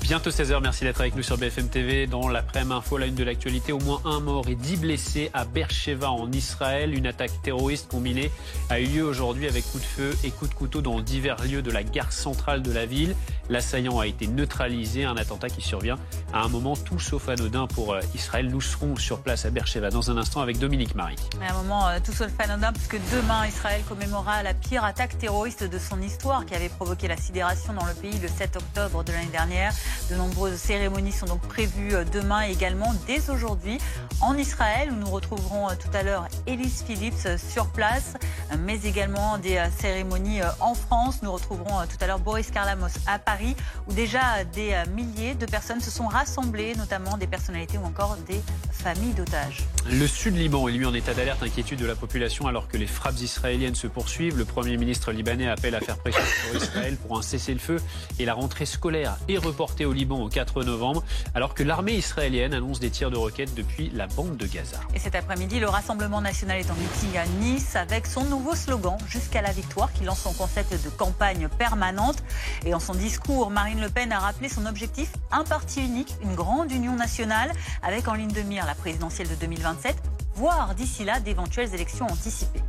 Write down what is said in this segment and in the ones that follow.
Bientôt 16h, merci d'être avec nous sur BFM TV. Dans l'après-midi info, la une de l'actualité, au moins un mort et 10 blessés à Beersheva en Israël. Une attaque terroriste combinée a eu lieu aujourd'hui avec coups de feu et coups de couteau dans divers lieux de la gare centrale de la ville. L'assaillant a été neutralisé, un attentat qui survient à un moment tout sauf anodin pour Israël. Nous serons sur place à Beersheva dans un instant avec Dominique Marie. Un moment tout sauf anodin puisque demain Israël commémorera la pire attaque terroriste de son histoire qui avait provoqué la sidération dans le pays le 7 octobre de l'année dernière. De nombreuses cérémonies sont donc prévues demain et également dès aujourd'hui en Israël où nous retrouverons tout à l'heure Elise Phillips sur place, mais également des cérémonies en France. Nous retrouverons tout à l'heure Boris Karlamos à Paris où déjà des milliers de personnes se sont rassemblées, notamment des personnalités ou encore des familles d'otages. Le Sud-Liban est lui en état d'alerte, inquiétude de la population alors que les frappes israéliennes se poursuivent. Le Premier ministre libanais appelle à faire pression sur Israël pour un cessez-le-feu et la rentrée scolaire est reportée au Liban au 4 novembre, alors que l'armée israélienne annonce des tirs de roquettes depuis la bande de Gaza. Et cet après-midi, le Rassemblement national est en meeting à Nice avec son nouveau slogan « Jusqu'à la victoire » qui lance son concept de campagne permanente. Et en son discours, Marine Le Pen a rappelé son objectif, un parti unique, une grande union nationale, avec en ligne de mire la présidentielle de 2027, voire d'ici là d'éventuelles élections anticipées.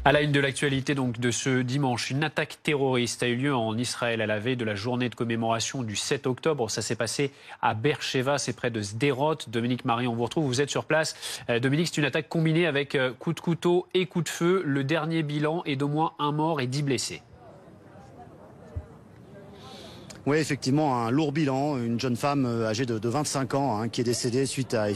À la une de l'actualité donc de ce dimanche, une attaque terroriste a eu lieu en Israël à la veille de la journée de commémoration du 7 octobre. Ça s'est passé à Beersheva, c'est près de Sderot. Dominique Marie, on vous retrouve, vous êtes sur place. Dominique, c'est une attaque combinée avec coups de couteau et coups de feu. Le dernier bilan est d'au moins un mort et 10 blessés. Oui, effectivement, un lourd bilan. Une jeune femme âgée de 25 ans qui est décédée suite à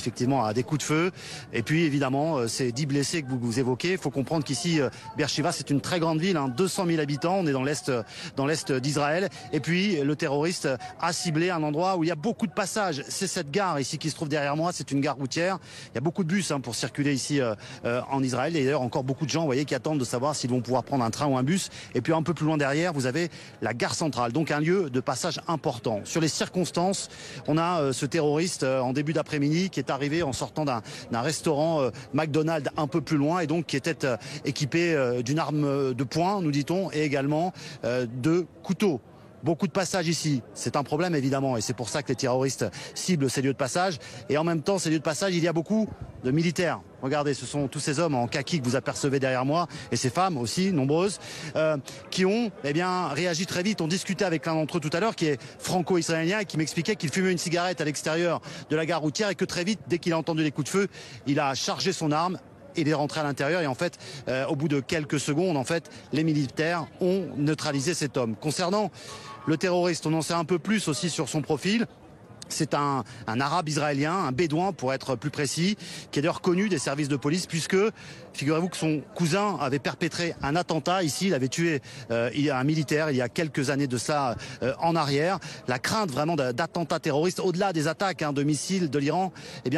des coups de feu. Et puis, évidemment, ces 10 blessés que vous évoquez. Il faut comprendre qu'ici, Beersheva, c'est une très grande ville, 200 000 habitants. On est dans l'est d'Israël. Et puis, le terroriste a ciblé un endroit où il y a beaucoup de passages. C'est cette gare ici qui se trouve derrière moi. C'est une gare routière. Il y a beaucoup de bus pour circuler ici en Israël. Et d'ailleurs, encore beaucoup de gens, vous voyez, qui attendent de savoir s'ils vont pouvoir prendre un train ou un bus. Et puis, un peu plus loin derrière, vous avez la gare centrale. Donc, un lieu de passage important. Sur les circonstances, on a ce terroriste en début d'après-midi qui est arrivé en sortant d'un restaurant McDonald's un peu plus loin et donc qui était équipé d'une arme de poing, nous dit-on, et également de couteaux. Beaucoup de passages ici, c'est un problème évidemment et c'est pour ça que les terroristes ciblent ces lieux de passage. Et en même temps, ces lieux de passage, il y a beaucoup de militaires. Regardez, ce sont tous ces hommes en kaki que vous apercevez derrière moi et ces femmes aussi, nombreuses, qui ont réagi très vite. On discutait avec l'un d'entre eux tout à l'heure qui est franco-israélien et qui m'expliquait qu'il fumait une cigarette à l'extérieur de la gare routière et que très vite, dès qu'il a entendu les coups de feu, il a chargé son arme. Il est rentré à l'intérieur et en fait, au bout de quelques secondes, en fait, les militaires ont neutralisé cet homme. Concernant le terroriste, on en sait un peu plus aussi sur son profil. C'est un arabe israélien, un bédouin pour être plus précis, qui est d'ailleurs connu des services de police puisque, figurez-vous que son cousin avait perpétré un attentat ici, il avait tué un militaire il y a quelques années de cela en arrière. La crainte vraiment d'attentats terroristes, au-delà des attaques de missiles de l'Iran,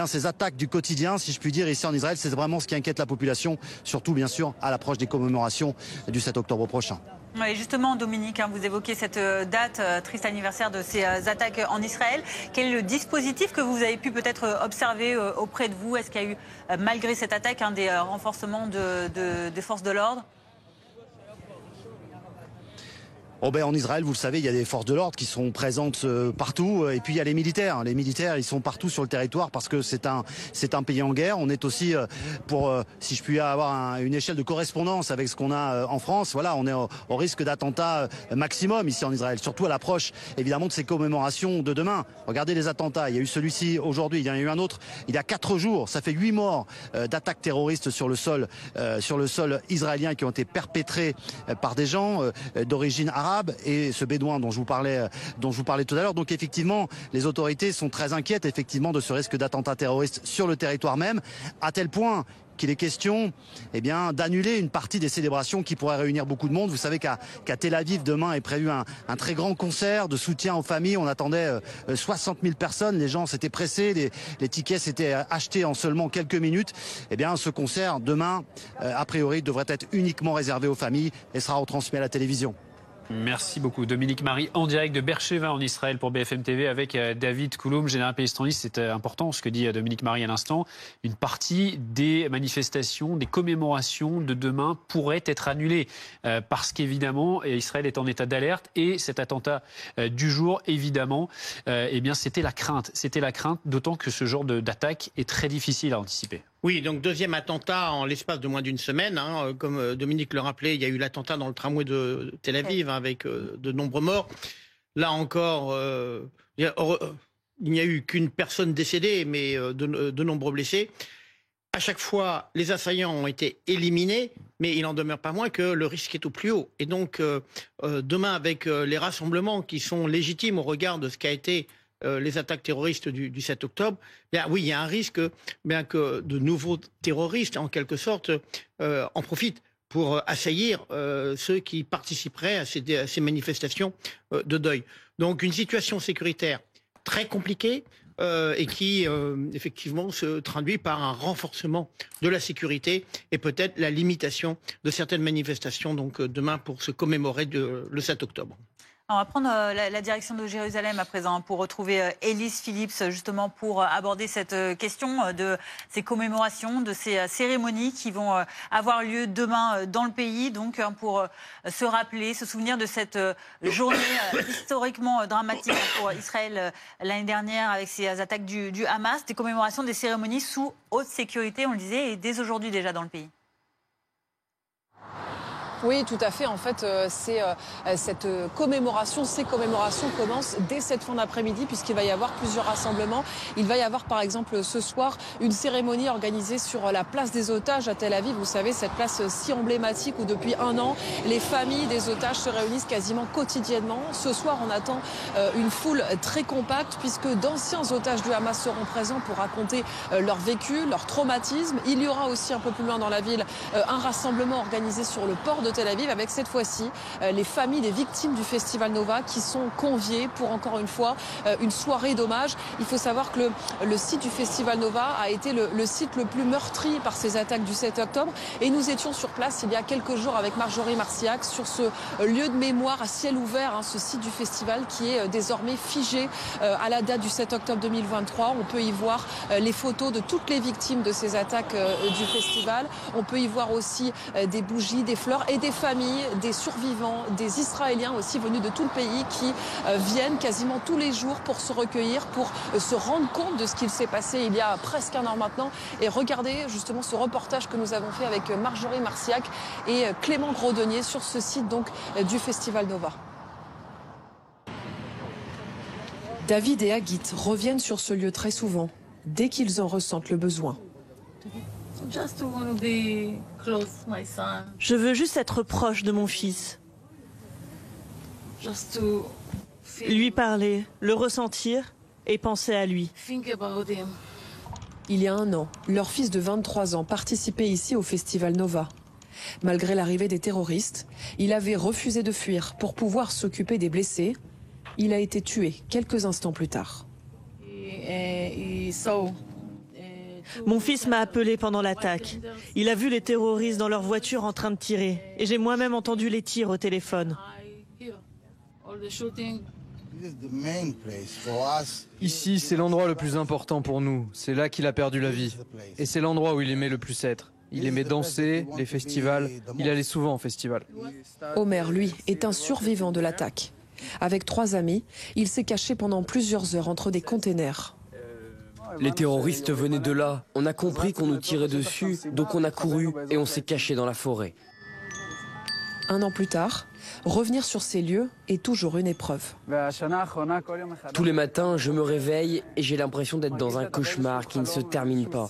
ces attaques du quotidien, si je puis dire, ici en Israël, c'est vraiment ce qui inquiète la population, surtout bien sûr à l'approche des commémorations du 7 octobre prochain. Oui, justement, Dominique, vous évoquez cette date, triste anniversaire de ces attaques en Israël. Quel est le dispositif que vous avez pu peut-être observer auprès de vous? Est-ce qu'il y a eu, malgré cette attaque, des renforcements des forces de l'ordre? En Israël, vous le savez, il y a des forces de l'ordre qui sont présentes partout. Et puis il y a les militaires. Les militaires, ils sont partout sur le territoire parce que c'est un pays en guerre. On est aussi, si je puis avoir une échelle de correspondance avec ce qu'on a en France, voilà, on est au risque d'attentats maximum ici en Israël. Surtout à l'approche, évidemment, de ces commémorations de demain. Regardez les attentats. Il y a eu celui-ci aujourd'hui. Il y en a eu un autre il y a 4 jours. Ça fait 8 morts d'attaques terroristes sur le sol israélien qui ont été perpétrées par des gens d'origine arabe. Et ce bédouin dont je vous parlais tout à l'heure. Donc effectivement, les autorités sont très inquiètes effectivement de ce risque d'attentat terroriste sur le territoire même, à tel point qu'il est question d'annuler une partie des célébrations qui pourraient réunir beaucoup de monde. Vous savez qu'à Tel Aviv, demain est prévu un très grand concert de soutien aux familles. On attendait 60 000 personnes. Les gens s'étaient pressés. Les tickets s'étaient achetés en seulement quelques minutes. Ce concert, demain, a priori, devrait être uniquement réservé aux familles et sera retransmis à la télévision. Merci beaucoup. Dominique Marie, en direct de Beersheva en Israël pour BFM TV avec David Kouloum, général pélistrandiste. C'est important ce que dit Dominique Marie à l'instant. Une partie des manifestations, des commémorations de demain pourrait être annulée parce qu'évidemment, Israël est en état d'alerte et cet attentat du jour, évidemment, eh bien, c'était la crainte. C'était la crainte, d'autant que ce genre d'attaque est très difficile à anticiper. Oui, donc deuxième attentat en l'espace de moins d'une semaine. Comme Dominique le rappelait, il y a eu l'attentat dans le tramway de Tel Aviv avec de nombreux morts. Là encore, il n'y a eu qu'une personne décédée, mais de nombreux blessés. À chaque fois, les assaillants ont été éliminés, mais il n'en demeure pas moins que le risque est au plus haut. Et donc, demain, avec les rassemblements qui sont légitimes au regard de ce qu'a été les attaques terroristes du 7 octobre, bien oui, il y a un risque bien que de nouveaux terroristes, en quelque sorte, en profitent pour assaillir ceux qui participeraient à ces manifestations de deuil. Donc une situation sécuritaire très compliquée et qui, effectivement, se traduit par un renforcement de la sécurité et peut-être la limitation de certaines manifestations donc, demain pour se commémorer le 7 octobre. On va prendre la direction de Jérusalem à présent pour retrouver Élise Phillips justement pour aborder cette question de ces commémorations, de ces cérémonies qui vont avoir lieu demain dans le pays. Donc pour se rappeler, se souvenir de cette journée historiquement dramatique pour Israël l'année dernière avec ces attaques du Hamas, des commémorations, des cérémonies sous haute sécurité, on le disait, et dès aujourd'hui déjà dans le pays. Oui, tout à fait. En fait, cette commémoration, ces commémorations commencent dès cette fin d'après-midi puisqu'il va y avoir plusieurs rassemblements. Il va y avoir par exemple ce soir une cérémonie organisée sur la place des otages à Tel Aviv. Vous savez, cette place si emblématique où depuis un an, les familles des otages se réunissent quasiment quotidiennement. Ce soir, on attend une foule très compacte puisque d'anciens otages du Hamas seront présents pour raconter leur vécu, leur traumatisme. Il y aura aussi un peu plus loin dans la ville un rassemblement organisé sur le port de Tel Aviv avec cette fois-ci les familles des victimes du Festival Nova qui sont conviées pour encore une fois une soirée d'hommage. Il faut savoir que le site du Festival Nova a été le site le plus meurtri par ces attaques du 7 octobre et nous étions sur place il y a quelques jours avec Marjorie Marciac sur ce lieu de mémoire à ciel ouvert, ce site du festival qui est désormais figé à la date du 7 octobre 2023. On peut y voir les photos de toutes les victimes de ces attaques du festival. On peut y voir aussi des bougies, des fleurs et des familles, des survivants, des Israéliens aussi venus de tout le pays qui viennent quasiment tous les jours pour se recueillir, pour se rendre compte de ce qu'il s'est passé il y a presque un an maintenant. Et regardez justement ce reportage que nous avons fait avec Marjorie Marciac et Clément Grodenier sur ce site donc du Festival Nova. David et Agit reviennent sur ce lieu très souvent, dès qu'ils en ressentent le besoin. Je veux juste être proche de mon fils. Lui parler, le ressentir et penser à lui. Il y a un an, leur fils de 23 ans participait ici au Festival Nova. Malgré l'arrivée des terroristes, il avait refusé de fuir pour pouvoir s'occuper des blessés. Il a été tué quelques instants plus tard. Mon fils m'a appelé pendant l'attaque. Il a vu les terroristes dans leur voiture en train de tirer. Et j'ai moi-même entendu les tirs au téléphone. Ici, c'est l'endroit le plus important pour nous. C'est là qu'il a perdu la vie. Et c'est l'endroit où il aimait le plus être. Il aimait danser, les festivals. Il allait souvent en festival. Omer, lui, est un survivant de l'attaque. Avec 3 amis, il s'est caché pendant plusieurs heures entre des containers. Les terroristes venaient de là. On a compris qu'on nous tirait dessus, donc on a couru et on s'est caché dans la forêt. Un an plus tard, revenir sur ces lieux est toujours une épreuve. Tous les matins, je me réveille et j'ai l'impression d'être dans un cauchemar qui ne se termine pas.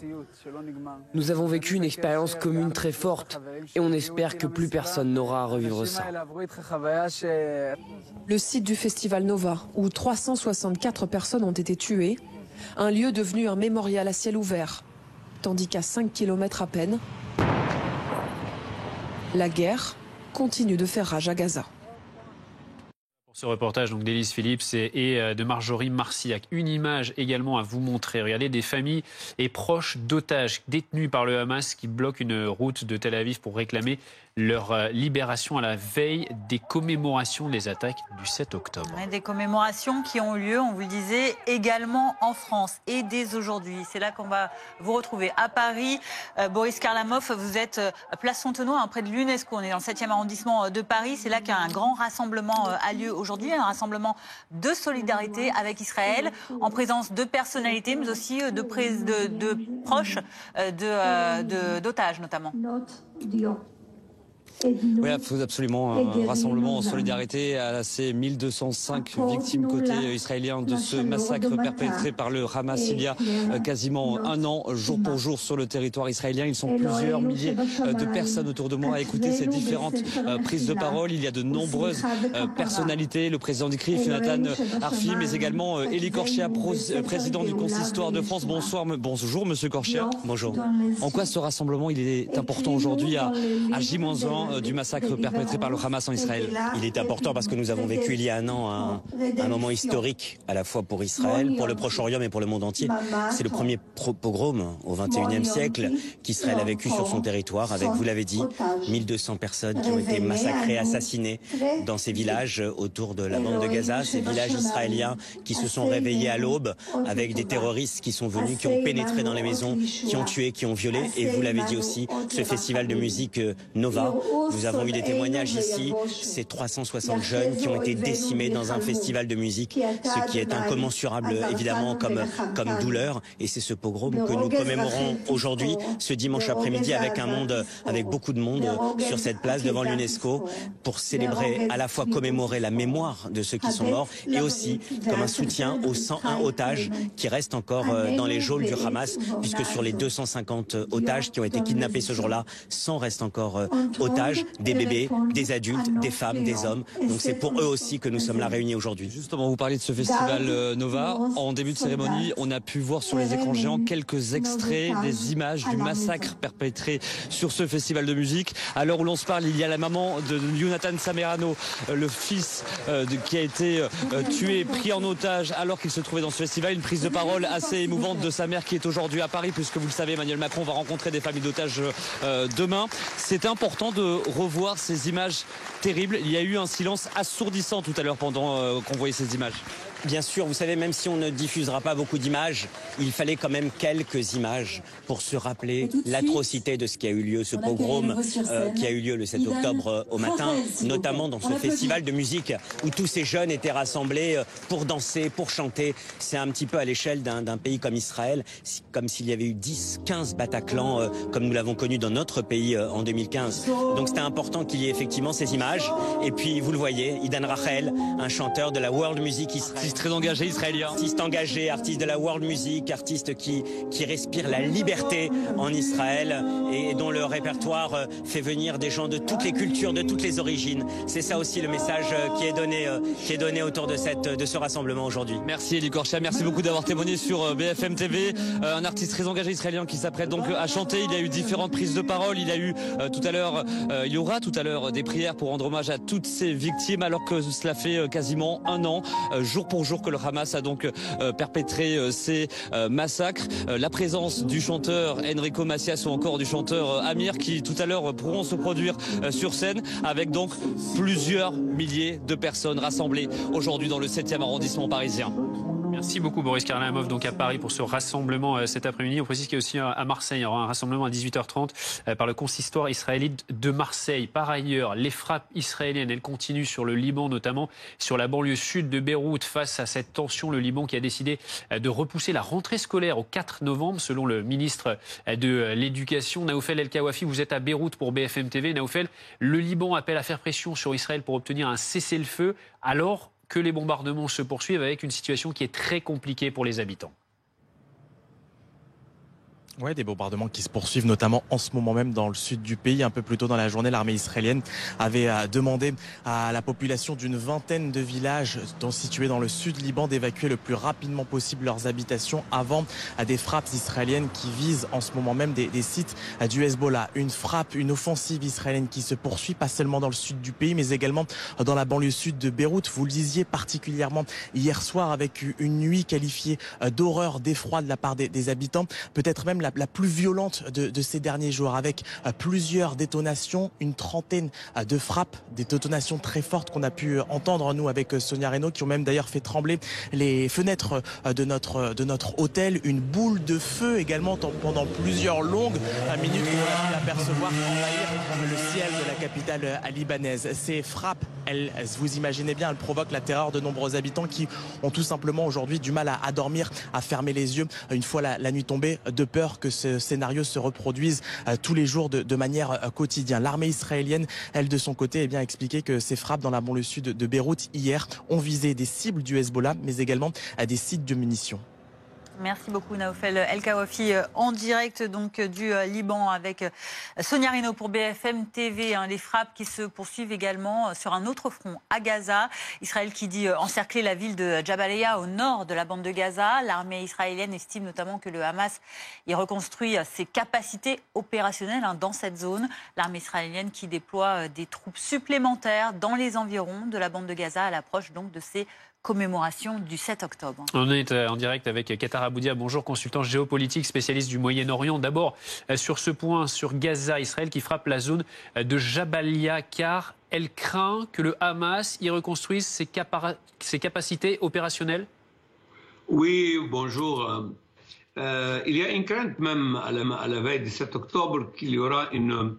Nous avons vécu une expérience commune très forte et on espère que plus personne n'aura à revivre ça. Le site du Festival Nova, où 364 personnes ont été tuées, un lieu devenu un mémorial à ciel ouvert, tandis qu'à 5 km à peine, la guerre continue de faire rage à Gaza. Ce reportage donc d'Élise Phillips et de Marjorie Marcillac. Une image également à vous montrer. Regardez des familles et proches d'otages détenus par le Hamas qui bloquent une route de Tel Aviv pour réclamer leur libération à la veille des commémorations des attaques du 7 octobre. Ouais, des commémorations qui ont lieu, on vous le disait, également en France et dès aujourd'hui. C'est là qu'on va vous retrouver à Paris. Boris Karlamov, vous êtes place Fontenoy, près de l'UNESCO. On est dans le 7e arrondissement de Paris. C'est là qu'un grand rassemblement a lieu aujourd'hui, un rassemblement de solidarité avec Israël, en présence de personnalités, mais aussi de proches d'otages notamment. Oui, absolument. Un rassemblement en solidarité à ces 1205 victimes côté israélien de ce massacre perpétré par le Hamas il y a quasiment un an, jour pour jour sur le territoire israélien. Ils sont plusieurs milliers de personnes autour de moi à écouter ces différentes prises de parole. Il y a de nombreuses personnalités, le président d'ICRIF, Yonatan Arfi, mais également Eli Korshia, président du Consistoire de France. Bonjour Monsieur Korshia. Bonjour. En quoi ce rassemblement il est important aujourd'hui à J-1 du massacre perpétré par le Hamas en Israël? Il est important parce que nous avons vécu il y a un an un moment historique à la fois pour Israël, pour le Proche-Orient et pour le monde entier. C'est le premier pogrom au XXIe siècle qu'Israël a vécu sur son territoire avec, vous l'avez dit, 1200 personnes qui ont été massacrées, assassinées dans ces villages autour de la bande de Gaza, ces villages israéliens qui se sont réveillés à l'aube avec des terroristes qui sont venus, qui ont pénétré dans les maisons, qui ont tué, qui ont violé. Et vous l'avez dit aussi, ce festival de musique Nova. Nous avons eu des témoignages ici, ces 360 jeunes qui ont été décimés dans un festival de musique, ce qui est incommensurable évidemment comme douleur. Et c'est ce pogrom que nous commémorons aujourd'hui, ce dimanche après-midi, avec beaucoup de monde sur cette place devant l'UNESCO, pour célébrer, à la fois commémorer la mémoire de ceux qui sont morts et aussi comme un soutien aux 101 otages qui restent encore dans les geôles du Hamas, puisque sur les 250 otages qui ont été kidnappés ce jour-là, 100 restent encore otages, des bébés, des adultes, des femmes, des hommes. Donc c'est pour eux aussi que nous sommes là réunis aujourd'hui. Justement, vous parlez de ce festival Nova. En début de cérémonie, on a pu voir sur les écrans géants quelques extraits des images du massacre perpétré sur ce festival de musique. À l'heure où l'on se parle, il y a la maman de Yonatan Samerano, le fils qui a été tué, pris en otage alors qu'il se trouvait dans ce festival. Une prise de parole assez émouvante de sa mère qui est aujourd'hui à Paris, puisque vous le savez, Emmanuel Macron va rencontrer des familles d'otages demain. C'est important de revoir ces images terribles. Il y a eu un silence assourdissant tout à l'heure pendant qu'on voyait ces images. Bien sûr, vous savez, même si on ne diffusera pas beaucoup d'images, il fallait quand même quelques images pour se rappeler l'atrocité de ce qui a eu lieu, ce pogrom qui a eu lieu le 7 octobre au matin, notamment dans ce festival de musique où tous ces jeunes étaient rassemblés pour danser, pour chanter. C'est un petit peu à l'échelle d'un pays comme Israël, comme s'il y avait eu 10, 15 Bataclans comme nous l'avons connu dans notre pays en 2015. Donc c'était important qu'il y ait effectivement ces images. Et puis vous le voyez, Idan Rachel, un chanteur de la world music israélienne. Très engagé israélien. Artiste engagé, artiste de la world music, artiste qui respire la liberté en Israël et dont le répertoire fait venir des gens de toutes les cultures, de toutes les origines. C'est ça aussi le message qui est donné autour de ce rassemblement aujourd'hui. Merci Eli Korshia, merci beaucoup d'avoir témoigné sur BFM TV. Un artiste très engagé israélien qui s'apprête donc à chanter. Il y a eu différentes prises de parole. Il y a eu il y aura tout à l'heure des prières pour rendre hommage à toutes ces victimes, alors que cela fait quasiment un an, jour pour jour, que le Hamas a donc perpétré ces massacres. La présence du chanteur Enrico Macias ou encore du chanteur Amir qui tout à l'heure pourront se produire sur scène, avec donc plusieurs milliers de personnes rassemblées aujourd'hui dans le 7e arrondissement parisien. Merci beaucoup Boris Karlamov, donc à Paris pour ce rassemblement cet après-midi. On précise qu'il y a aussi à Marseille, il y aura un rassemblement à 18h30 par le consistoire israélite de Marseille. Par ailleurs, les frappes israéliennes, elles continuent sur le Liban, notamment sur la banlieue sud de Beyrouth. Face à cette tension, le Liban qui a décidé de repousser la rentrée scolaire au 4 novembre, selon le ministre de l'Éducation, Naoufel El-Kawafi. Vous êtes à Beyrouth pour BFM TV. Naoufel, le Liban appelle à faire pression sur Israël pour obtenir un cessez-le-feu, alors que les bombardements se poursuivent avec une situation qui est très compliquée pour les habitants. Ouais, des bombardements qui se poursuivent notamment en ce moment même dans le sud du pays. Un peu plus tôt dans la journée, l'armée israélienne avait demandé à la population d'une vingtaine de villages situés dans le sud Liban d'évacuer le plus rapidement possible leurs habitations avant des frappes israéliennes qui visent en ce moment même des sites du Hezbollah. Une offensive israélienne qui se poursuit pas seulement dans le sud du pays mais également dans la banlieue sud de Beyrouth. Vous le disiez particulièrement hier soir avec une nuit qualifiée d'horreur, d'effroi de la part des habitants. Peut-être même la plus violente de ces derniers jours, avec plusieurs détonations, une trentaine de frappes, des détonations très fortes qu'on a pu entendre nous avec Sonia Reynaud, qui ont même d'ailleurs fait trembler les fenêtres de notre hôtel. Une boule de feu également pendant plusieurs longues minutes qu'on a pu apercevoir envahir le ciel de la capitale libanaise. Ces frappes, vous imaginez bien, elles provoquent la terreur de nombreux habitants qui ont tout simplement aujourd'hui du mal à dormir, à fermer les yeux une fois la nuit tombée, de peur que ce scénario se reproduise tous les jours de manière quotidienne. L'armée israélienne, elle de son côté, a expliqué que ces frappes dans la banlieue sud de Beyrouth hier ont visé des cibles du Hezbollah, mais également des sites de munitions. Merci beaucoup Naoufel El Kawafi en direct donc du Liban avec Sonia Reynaud pour BFM TV. Les frappes qui se poursuivent également sur un autre front à Gaza. Israël qui dit encercler la ville de Jabalia au nord de la bande de Gaza. L'armée israélienne estime notamment que le Hamas y reconstruit ses capacités opérationnelles dans cette zone. L'armée israélienne qui déploie des troupes supplémentaires dans les environs de la bande de Gaza à l'approche donc de ces commémoration du 7 octobre. On est en direct avec Qatar Aboudia. Bonjour, consultant géopolitique, spécialiste du Moyen-Orient. D'abord, sur ce point, sur Gaza, Israël qui frappe la zone de Jabalia, car elle craint que le Hamas y reconstruise ses capacités opérationnelles. Oui, bonjour. Il y a une crainte même à la veille du 7 octobre qu'il y aura une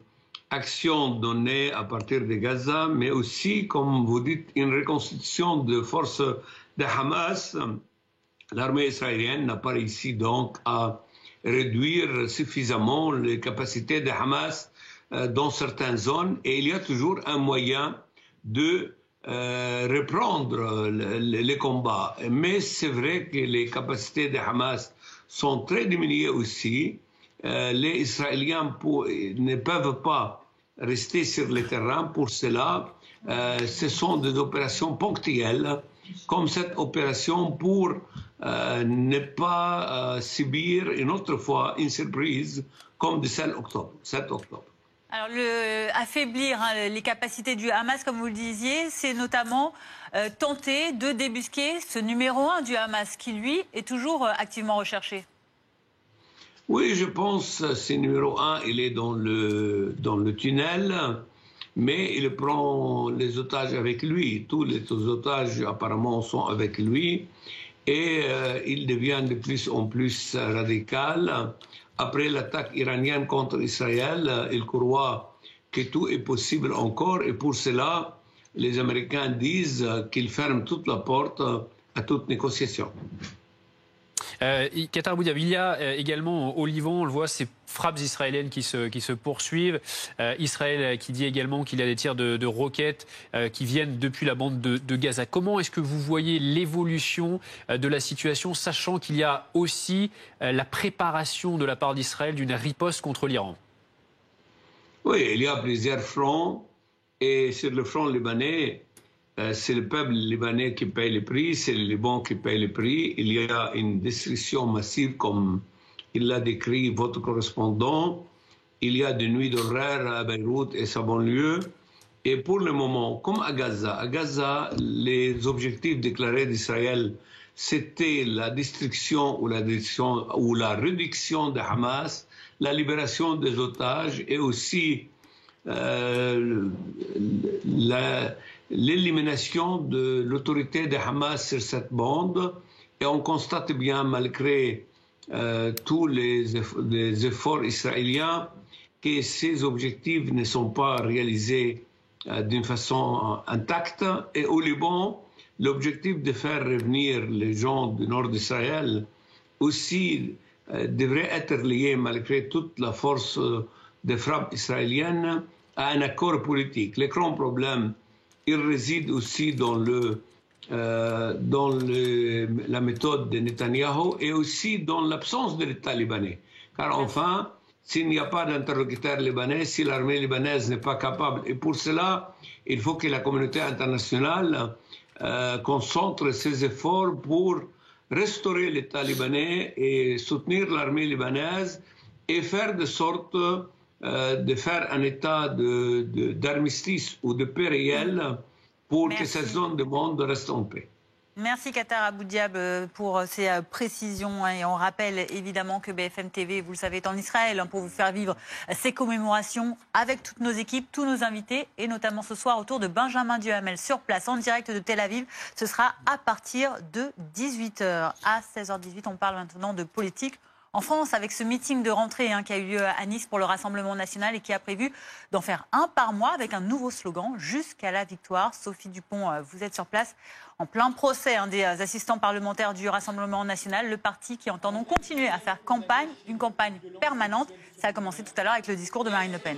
action donnée à partir de Gaza, mais aussi, comme vous dites, une reconstitution de forces de Hamas. L'armée israélienne n'a pas réussi donc à réduire suffisamment les capacités de Hamas dans certaines zones, et il y a toujours un moyen de reprendre les combats. Mais c'est vrai que les capacités de Hamas sont très diminuées aussi. Les Israéliens ne peuvent pas rester sur le terrain. Pour cela, ce sont des opérations ponctuelles, comme cette opération pour ne pas subir une autre fois une surprise comme le 7 octobre. Alors, affaiblir les capacités du Hamas, comme vous le disiez, c'est notamment tenter de débusquer ce numéro 1 du Hamas, qui lui est toujours activement recherché. Oui, je pense que ce numéro 1, il est dans le tunnel, mais il prend les otages avec lui. Tous les otages apparemment sont avec lui et il devient de plus en plus radical. Après l'attaque iranienne contre Israël, il croit que tout est possible encore, et pour cela, les Américains disent qu'ils ferment toute la porte à toute négociation. Qatar Aboudia, il y a également au Liban, on le voit, ces frappes israéliennes qui se poursuivent. Israël qui dit également qu'il y a des tirs de roquettes qui viennent depuis la bande de Gaza. Comment est-ce que vous voyez l'évolution de la situation, sachant qu'il y a aussi la préparation de la part d'Israël d'une riposte contre l'Iran? Oui, il y a plusieurs fronts, et sur le front libanais, c'est le peuple libanais qui paye le prix, c'est le Liban qui paye le prix. Il y a une destruction massive, comme il l'a décrit votre correspondant. Il y a des nuits d'horreur à Beyrouth et sa banlieue. Et pour le moment, comme à Gaza, les objectifs déclarés d'Israël, c'était la destruction ou la réduction de Hamas, la libération des otages et aussi l'élimination de l'autorité de Hamas sur cette bande. Et on constate bien, malgré tous les efforts israéliens, que ces objectifs ne sont pas réalisés d'une façon intacte. Et au Liban, l'objectif de faire revenir les gens du nord d'Israël aussi devrait être lié, malgré toute la force de frappe israélienne, à un accord politique. Le grand problème, il réside aussi dans la méthode de Netanyahou et aussi dans l'absence de l'État libanais. Car enfin, s'il n'y a pas d'interlocuteur libanais, si l'armée libanaise n'est pas capable, et pour cela, il faut que la communauté internationale concentre ses efforts pour restaurer l'État libanais et soutenir l'armée libanaise et faire de sorte de faire un état d'armistice ou de paix réelle pour que cette zone du monde reste en paix. Merci Qatar Abou Diab pour ces précisions. Et on rappelle évidemment que BFM TV, vous le savez, est en Israël pour vous faire vivre ces commémorations avec toutes nos équipes, tous nos invités, et notamment ce soir autour de Benjamin Duhamel sur place en direct de Tel Aviv. Ce sera à partir de 18h. À 16h18, on parle maintenant de politique en France avec ce meeting de rentrée qui a eu lieu à Nice pour le Rassemblement national et qui a prévu d'en faire un par mois avec un nouveau slogan, jusqu'à la victoire. Sophie Dupont, vous êtes sur place en plein procès des assistants parlementaires du Rassemblement national, le parti qui entend donc continuer à faire campagne, une campagne permanente. Ça a commencé tout à l'heure avec le discours de Marine Le Pen.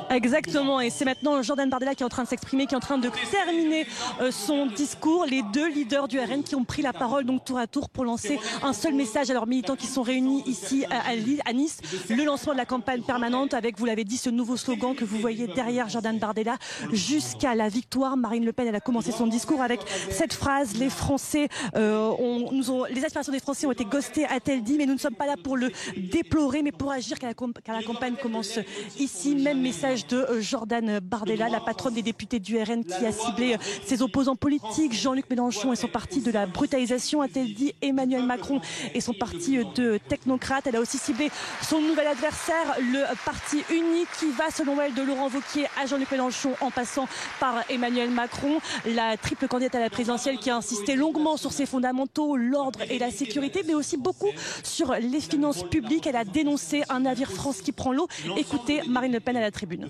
Exactement, et c'est maintenant Jordan Bardella qui est en train de s'exprimer, qui est en train de terminer son discours. Les deux leaders du RN qui ont pris la parole donc tour à tour pour lancer un seul message à leurs militants qui sont réunis ici à Nice. Le lancement de la campagne permanente avec, vous l'avez dit, ce nouveau slogan que vous voyez derrière Jordan Bardella, jusqu'à la victoire. Marine Le Pen, elle a commencé son discours avec cette phrase: les Français, les aspirations des Français ont été ghostées, a-t-elle dit, mais nous ne sommes pas là pour le déplorer, mais pour agir car la campagne commence ici. Même message de Jordan Bardella, la patronne des députés du RN, qui a ciblé ses opposants politiques, Jean-Luc Mélenchon et son parti de la brutalisation, a-t-elle dit, Emmanuel Macron et son parti de technocrates. Elle a aussi ciblé son nouvel adversaire, le parti unique, qui va, selon elle, de Laurent Wauquiez à Jean-Luc Mélenchon en passant par Emmanuel Macron. La triple candidate à la présidentielle qui a insisté longuement sur ses fondamentaux, l'ordre et la sécurité, mais aussi beaucoup sur les finances publiques. Elle a dénoncé un navire France qui prend l'eau. Écoutez Marine Le Pen à la tribune.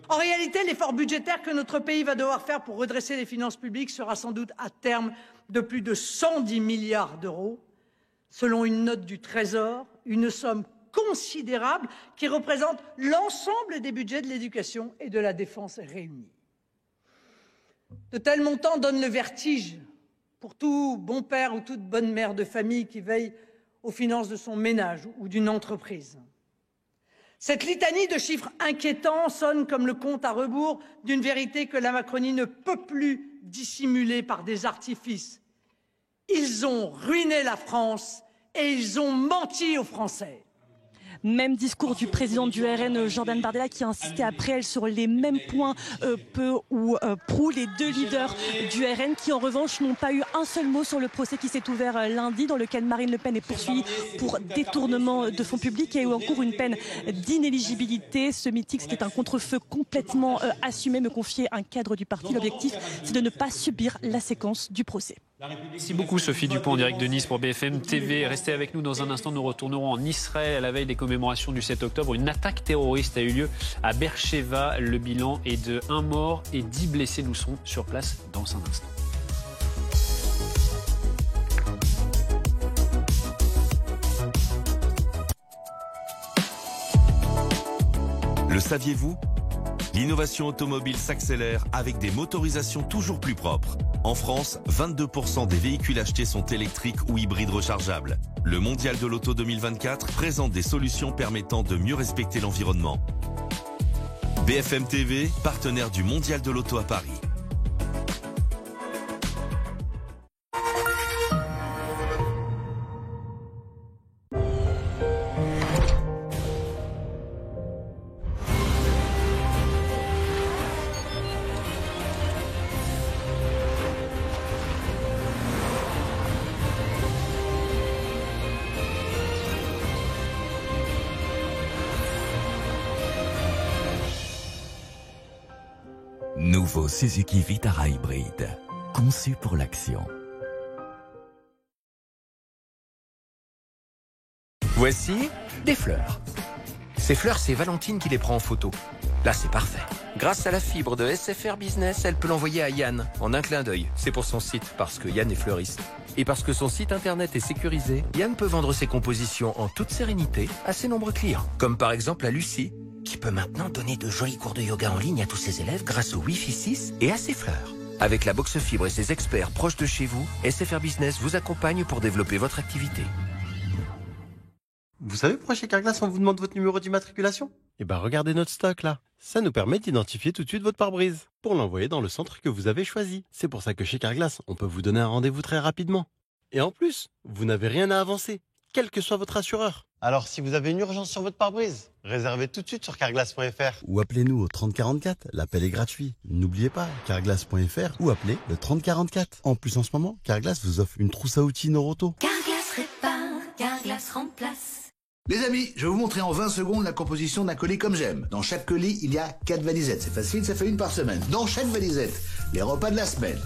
En réalité, l'effort budgétaire que notre pays va devoir faire pour redresser les finances publiques sera sans doute à terme de plus de 110 milliards d'euros. Selon une note du Trésor, une somme considérable qui représente l'ensemble des budgets de l'éducation et de la défense réunis. De tels montants donnent le vertige pour tout bon père ou toute bonne mère de famille qui veille aux finances de son ménage ou d'une entreprise. Cette litanie de chiffres inquiétants sonne comme le compte à rebours d'une vérité que la Macronie ne peut plus dissimuler par des artifices. Ils ont ruiné la France et ils ont menti aux Français. Même discours du président du RN, Jordan Bardella, qui a insisté après elle sur les mêmes points, peu ou prou. Les deux leaders du RN qui, en revanche, n'ont pas eu un seul mot sur le procès qui s'est ouvert lundi, dans lequel Marine Le Pen est poursuivie pour détournement de fonds publics et en cours une peine d'inéligibilité. Ce meeting, c'était un contre-feu complètement assumé, me confiait un cadre du parti. L'objectif, c'est de ne pas subir la séquence du procès. Merci beaucoup Sophie Dupont en direct de Nice pour BFM TV. Restez avec nous dans un instant, nous retournerons en Israël à la veille des commémorations du 7 octobre. Une attaque terroriste a eu lieu à Beersheva. Le bilan est de 1 mort et 10 blessés. Nous serons sur place dans un instant. Le saviez-vous ? L'innovation automobile s'accélère avec des motorisations toujours plus propres. En France, 22% des véhicules achetés sont électriques ou hybrides rechargeables. Le Mondial de l'Auto 2024 présente des solutions permettant de mieux respecter l'environnement. BFM TV, partenaire du Mondial de l'Auto à Paris. Nouveau Suzuki Vitara hybride, conçu pour l'action. Voici des fleurs. Ces fleurs, c'est Valentine qui les prend en photo. Là, c'est parfait. Grâce à la fibre de SFR Business, elle peut l'envoyer à Yann en un clin d'œil. C'est pour son site, parce que Yann est fleuriste. Et parce que son site internet est sécurisé, Yann peut vendre ses compositions en toute sérénité à ses nombreux clients. Comme par exemple à Lucie, qui peut maintenant donner de jolis cours de yoga en ligne à tous ses élèves grâce au Wi-Fi 6 et à ses fleurs. Avec la boxe fibre et ses experts proches de chez vous, SFR Business vous accompagne pour développer votre activité. Vous savez pourquoi chez Carglass on vous demande votre numéro d'immatriculation? Eh ben regardez notre stock là. Ça nous permet d'identifier tout de suite votre pare-brise pour l'envoyer dans le centre que vous avez choisi. C'est pour ça que chez Carglass, on peut vous donner un rendez-vous très rapidement. Et en plus, vous n'avez rien à avancer, quel que soit votre assureur. Alors si vous avez une urgence sur votre pare-brise, réservez tout de suite sur carglass.fr. Ou appelez-nous au 3044, l'appel est gratuit. N'oubliez pas, carglass.fr ou appelez le 3044. En plus en ce moment, Carglass vous offre une trousse à outils Noroto. Carglass répare, Carglass remplace. Les amis, je vais vous montrer en 20 secondes la composition d'un colis comme j'aime. Dans chaque colis, il y a 4 valisettes. C'est facile, ça fait une par semaine. Dans chaque valisette, les repas de la semaine.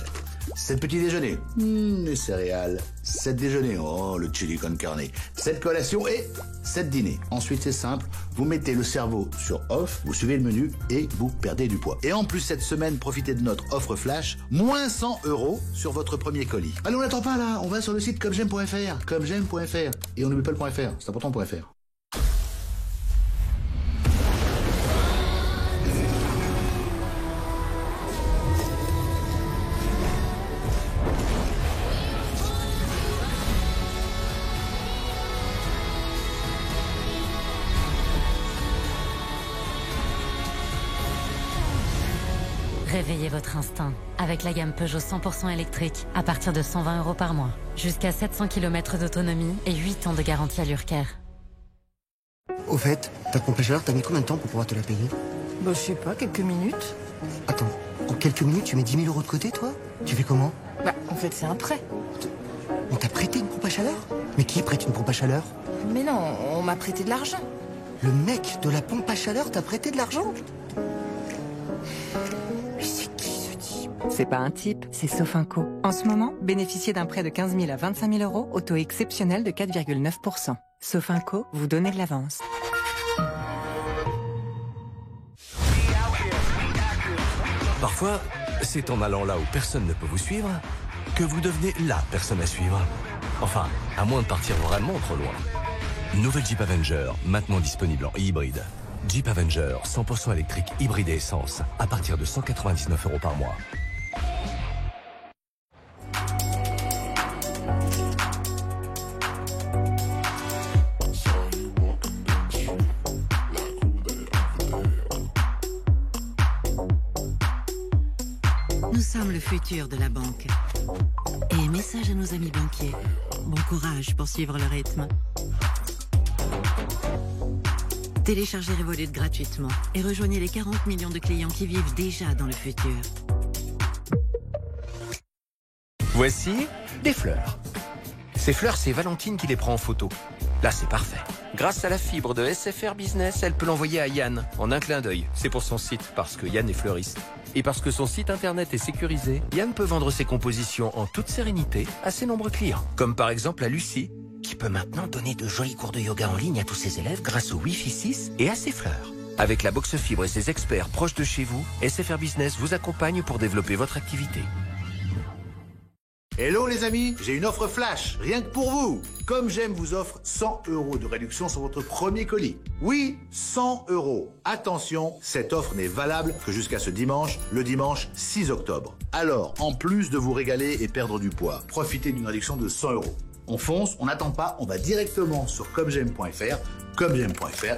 7 petits déjeuners. Les céréales. 7 déjeuners. Oh, le chili con carne. 7 collations et 7 dîners. Ensuite, c'est simple. Vous mettez le cerveau sur off, vous suivez le menu et vous perdez du poids. Et en plus, cette semaine, profitez de notre offre flash. Moins 100 € sur votre premier colis. Allez, on n'attend pas là. On va sur le site comej'aime.fr. Comej'aime.fr. Et on n'oublie pas le .fr. C'est important .fr. Réveillez votre instinct avec la gamme Peugeot 100% électrique à partir de 120 € par mois. Jusqu'à 700 km d'autonomie et 8 ans de garantie à l'Urker. Au fait, ta pompe à chaleur, t'as mis combien de temps pour pouvoir te la payer? Bah, je sais pas, quelques minutes. Attends, en quelques minutes, tu mets 10 000 € de côté, toi? Tu fais comment? Bah, en fait, c'est un prêt. On t'a prêté une pompe à chaleur? Mais qui prête une pompe à chaleur? Mais non, on m'a prêté de l'argent. Le mec de la pompe à chaleur t'a prêté de l'argent? C'est pas un type, c'est Sofinco. En ce moment, bénéficiez d'un prêt de 15 000 à 25 000 €, au taux exceptionnel de 4,9%. Sofinco, vous donnez de l'avance. Parfois, c'est en allant là où personne ne peut vous suivre que vous devenez la personne à suivre. Enfin, à moins de partir vraiment trop loin. Nouvelle Jeep Avenger, maintenant disponible en hybride. Jeep Avenger, 100% électrique, hybride et essence, à partir de 199 € par mois. Nous sommes le futur de la banque. Et message à nos amis banquiers. Bon courage pour suivre le rythme. Téléchargez Revolut gratuitement et rejoignez les 40 millions de clients qui vivent déjà dans le futur. Voici des fleurs. Ces fleurs, c'est Valentine qui les prend en photo. Là, c'est parfait. Grâce à la fibre de SFR Business, elle peut l'envoyer à Yann en un clin d'œil. C'est pour son site, parce que Yann est fleuriste. Et parce que son site internet est sécurisé, Yann peut vendre ses compositions en toute sérénité à ses nombreux clients. Comme par exemple à Lucie, qui peut maintenant donner de jolis cours de yoga en ligne à tous ses élèves grâce au Wi-Fi 6 et à ses fleurs. Avec la boxe fibre et ses experts proches de chez vous, SFR Business vous accompagne pour développer votre activité. Hello les amis, j'ai une offre flash, rien que pour vous. Comme j'aime vous offre 100 € de réduction sur votre premier colis. Oui, 100 €. Attention, cette offre n'est valable que jusqu'à ce dimanche, le dimanche 6 octobre. Alors, en plus de vous régaler et perdre du poids, profitez d'une réduction de 100 €. On fonce, on n'attend pas, on va directement sur comej'aime.fr,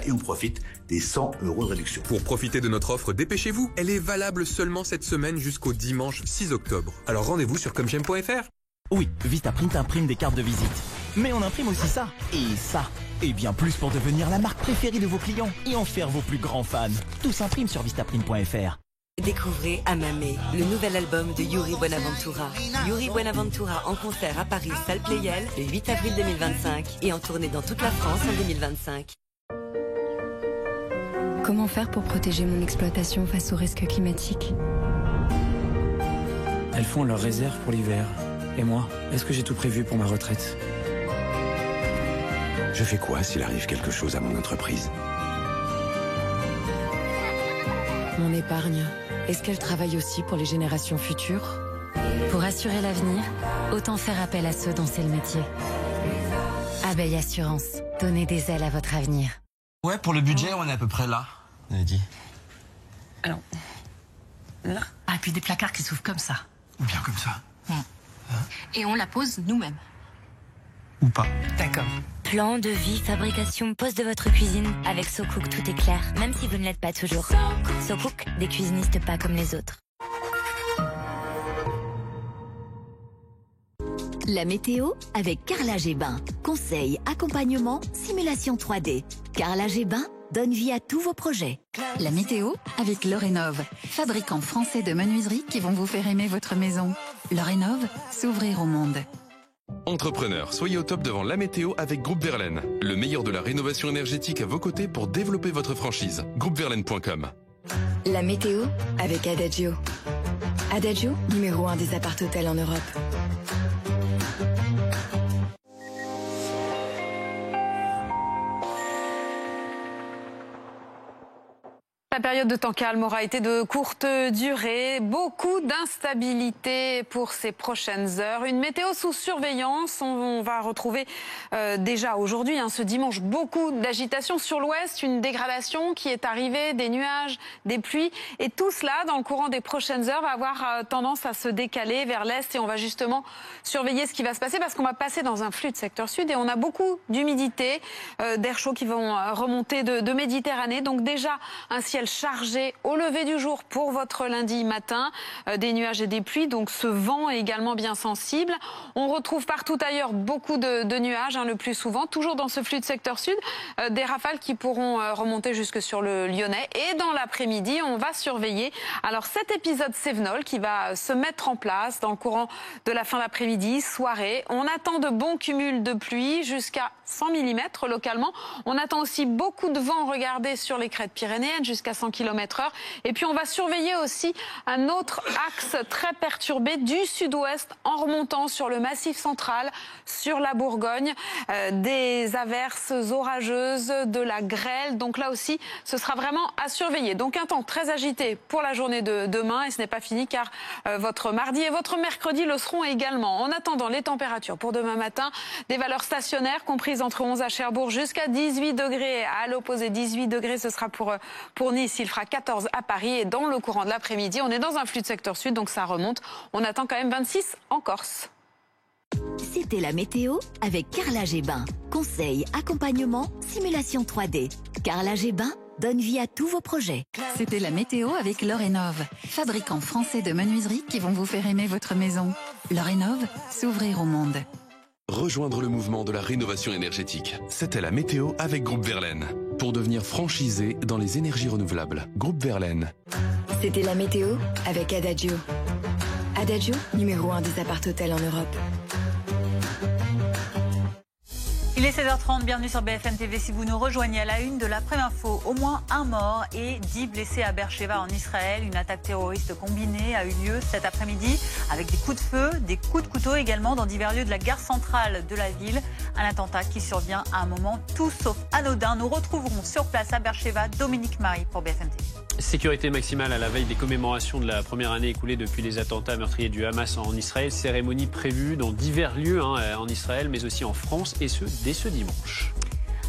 et on profite des 100 € de réduction. Pour profiter de notre offre, dépêchez-vous. Elle est valable seulement cette semaine jusqu'au dimanche 6 octobre. Alors rendez-vous sur comej'aime.fr. Oui, Vistaprint imprime des cartes de visite. Mais on imprime aussi ça, et ça, et bien plus pour devenir la marque préférée de vos clients et en faire vos plus grands fans. Tout s'imprime sur Vistaprint.fr. Découvrez Amame, le nouvel album de Yuri Buenaventura. Yuri Buenaventura en concert à Paris, salle Playel, le 8 avril 2025 et en tournée dans toute la France en 2025. Comment faire pour protéger mon exploitation face aux risques climatiques? Elles font leurs réserves pour l'hiver. Et moi, est-ce que j'ai tout prévu pour ma retraite? Je fais quoi s'il arrive quelque chose à mon entreprise? Mon épargne, est-ce qu'elle travaille aussi pour les générations futures? Pour assurer l'avenir, autant faire appel à ceux dont c'est le métier. Abeille Assurance, donnez des ailes à votre avenir. Ouais, pour le budget, on est à peu près là. On a dit. Alors, là. Ah, et puis des placards qui s'ouvrent comme ça. Ou bien comme ça. Et on la pose nous-mêmes. Ou pas. D'accord. Plan de vie, fabrication, pose de votre cuisine. Avec SoCook, tout est clair, même si vous ne l'êtes pas toujours. SoCook, des cuisinistes pas comme les autres. La météo avec Carrelage et Bain. Conseils, accompagnement, simulation 3D. Carrelage et Bain donne vie à tous vos projets. La météo avec Lorénov, fabricant français de menuiseries qui vont vous faire aimer votre maison. Lorénov, s'ouvrir au monde. Entrepreneurs, soyez au top devant la météo avec Groupe Verlaine. Le meilleur de la rénovation énergétique à vos côtés pour développer votre franchise. Groupeverlaine.com. La météo avec Adagio. Adagio, numéro 1 des appart-hôtels en Europe. La période de temps calme aura été de courte durée, beaucoup d'instabilité pour ces prochaines heures. Une météo sous surveillance, on va retrouver déjà aujourd'hui, ce dimanche, beaucoup d'agitation sur l'ouest, une dégradation qui est arrivée, des nuages, des pluies. Et tout cela, dans le courant des prochaines heures, va avoir tendance à se décaler vers l'est. Et on va justement surveiller ce qui va se passer parce qu'on va passer dans un flux de secteur sud et on a beaucoup d'humidité, d'air chaud qui vont remonter de Méditerranée. Donc déjà, un ciel chargé au lever du jour pour votre lundi matin, des nuages et des pluies, donc ce vent est également bien sensible. On retrouve partout ailleurs beaucoup de nuages, le plus souvent, toujours dans ce flux de secteur sud, des rafales qui pourront remonter jusque sur le Lyonnais. Et dans l'après-midi, on va surveiller alors cet épisode Cévenol qui va se mettre en place dans le courant de la fin d'après-midi, soirée. On attend de bons cumuls de pluie jusqu'à 100 mm localement. On attend aussi beaucoup de vent, regardez, sur les crêtes pyrénéennes, jusqu'à 100 km/h. Et puis on va surveiller aussi un autre axe très perturbé du sud-ouest en remontant sur le massif central, sur la Bourgogne, des averses orageuses, de la grêle. Donc là aussi, ce sera vraiment à surveiller. Donc un temps très agité pour la journée de demain et ce n'est pas fini car votre mardi et votre mercredi le seront également. En attendant, les températures pour demain matin, des valeurs stationnaires comprises entre 11 à Cherbourg jusqu'à 18 degrés. À l'opposé, 18 degrés, ce sera pour Nice. Il fera 14 à Paris et dans le courant de l'après-midi, on est dans un flux de secteur sud, donc ça remonte. On attend quand même 26 en Corse. C'était la météo avec Carrelage et Bain. Conseils, accompagnement, simulation 3D. Carrelage et Bain donne vie à tous vos projets. C'était la météo avec Lorénov, fabricant français de menuiseries qui vont vous faire aimer votre maison. Lorénov, s'ouvrir au monde. Rejoindre le mouvement de la rénovation énergétique. C'était la météo avec Groupe Verlaine. Pour devenir franchisé dans les énergies renouvelables. Groupe Verlaine. C'était la météo avec Adagio. Adagio, numéro 1 des appart-hôtels en Europe. Il est 16h30, bienvenue sur BFM TV. Si vous nous rejoignez à la une de l'après-info, au moins un mort et 10 blessés à Beersheba en Israël. Une attaque terroriste combinée a eu lieu cet après-midi avec des coups de feu, des coups de couteau également dans divers lieux de la gare centrale de la ville. Un attentat qui survient à un moment tout sauf anodin. Nous retrouverons sur place à Beersheba Dominique Marie pour BFM TV. Sécurité maximale à la veille des commémorations de la première année écoulée depuis les attentats meurtriers du Hamas en Israël. Cérémonie prévue dans divers lieux en Israël, mais aussi en France, et ce, dès ce dimanche.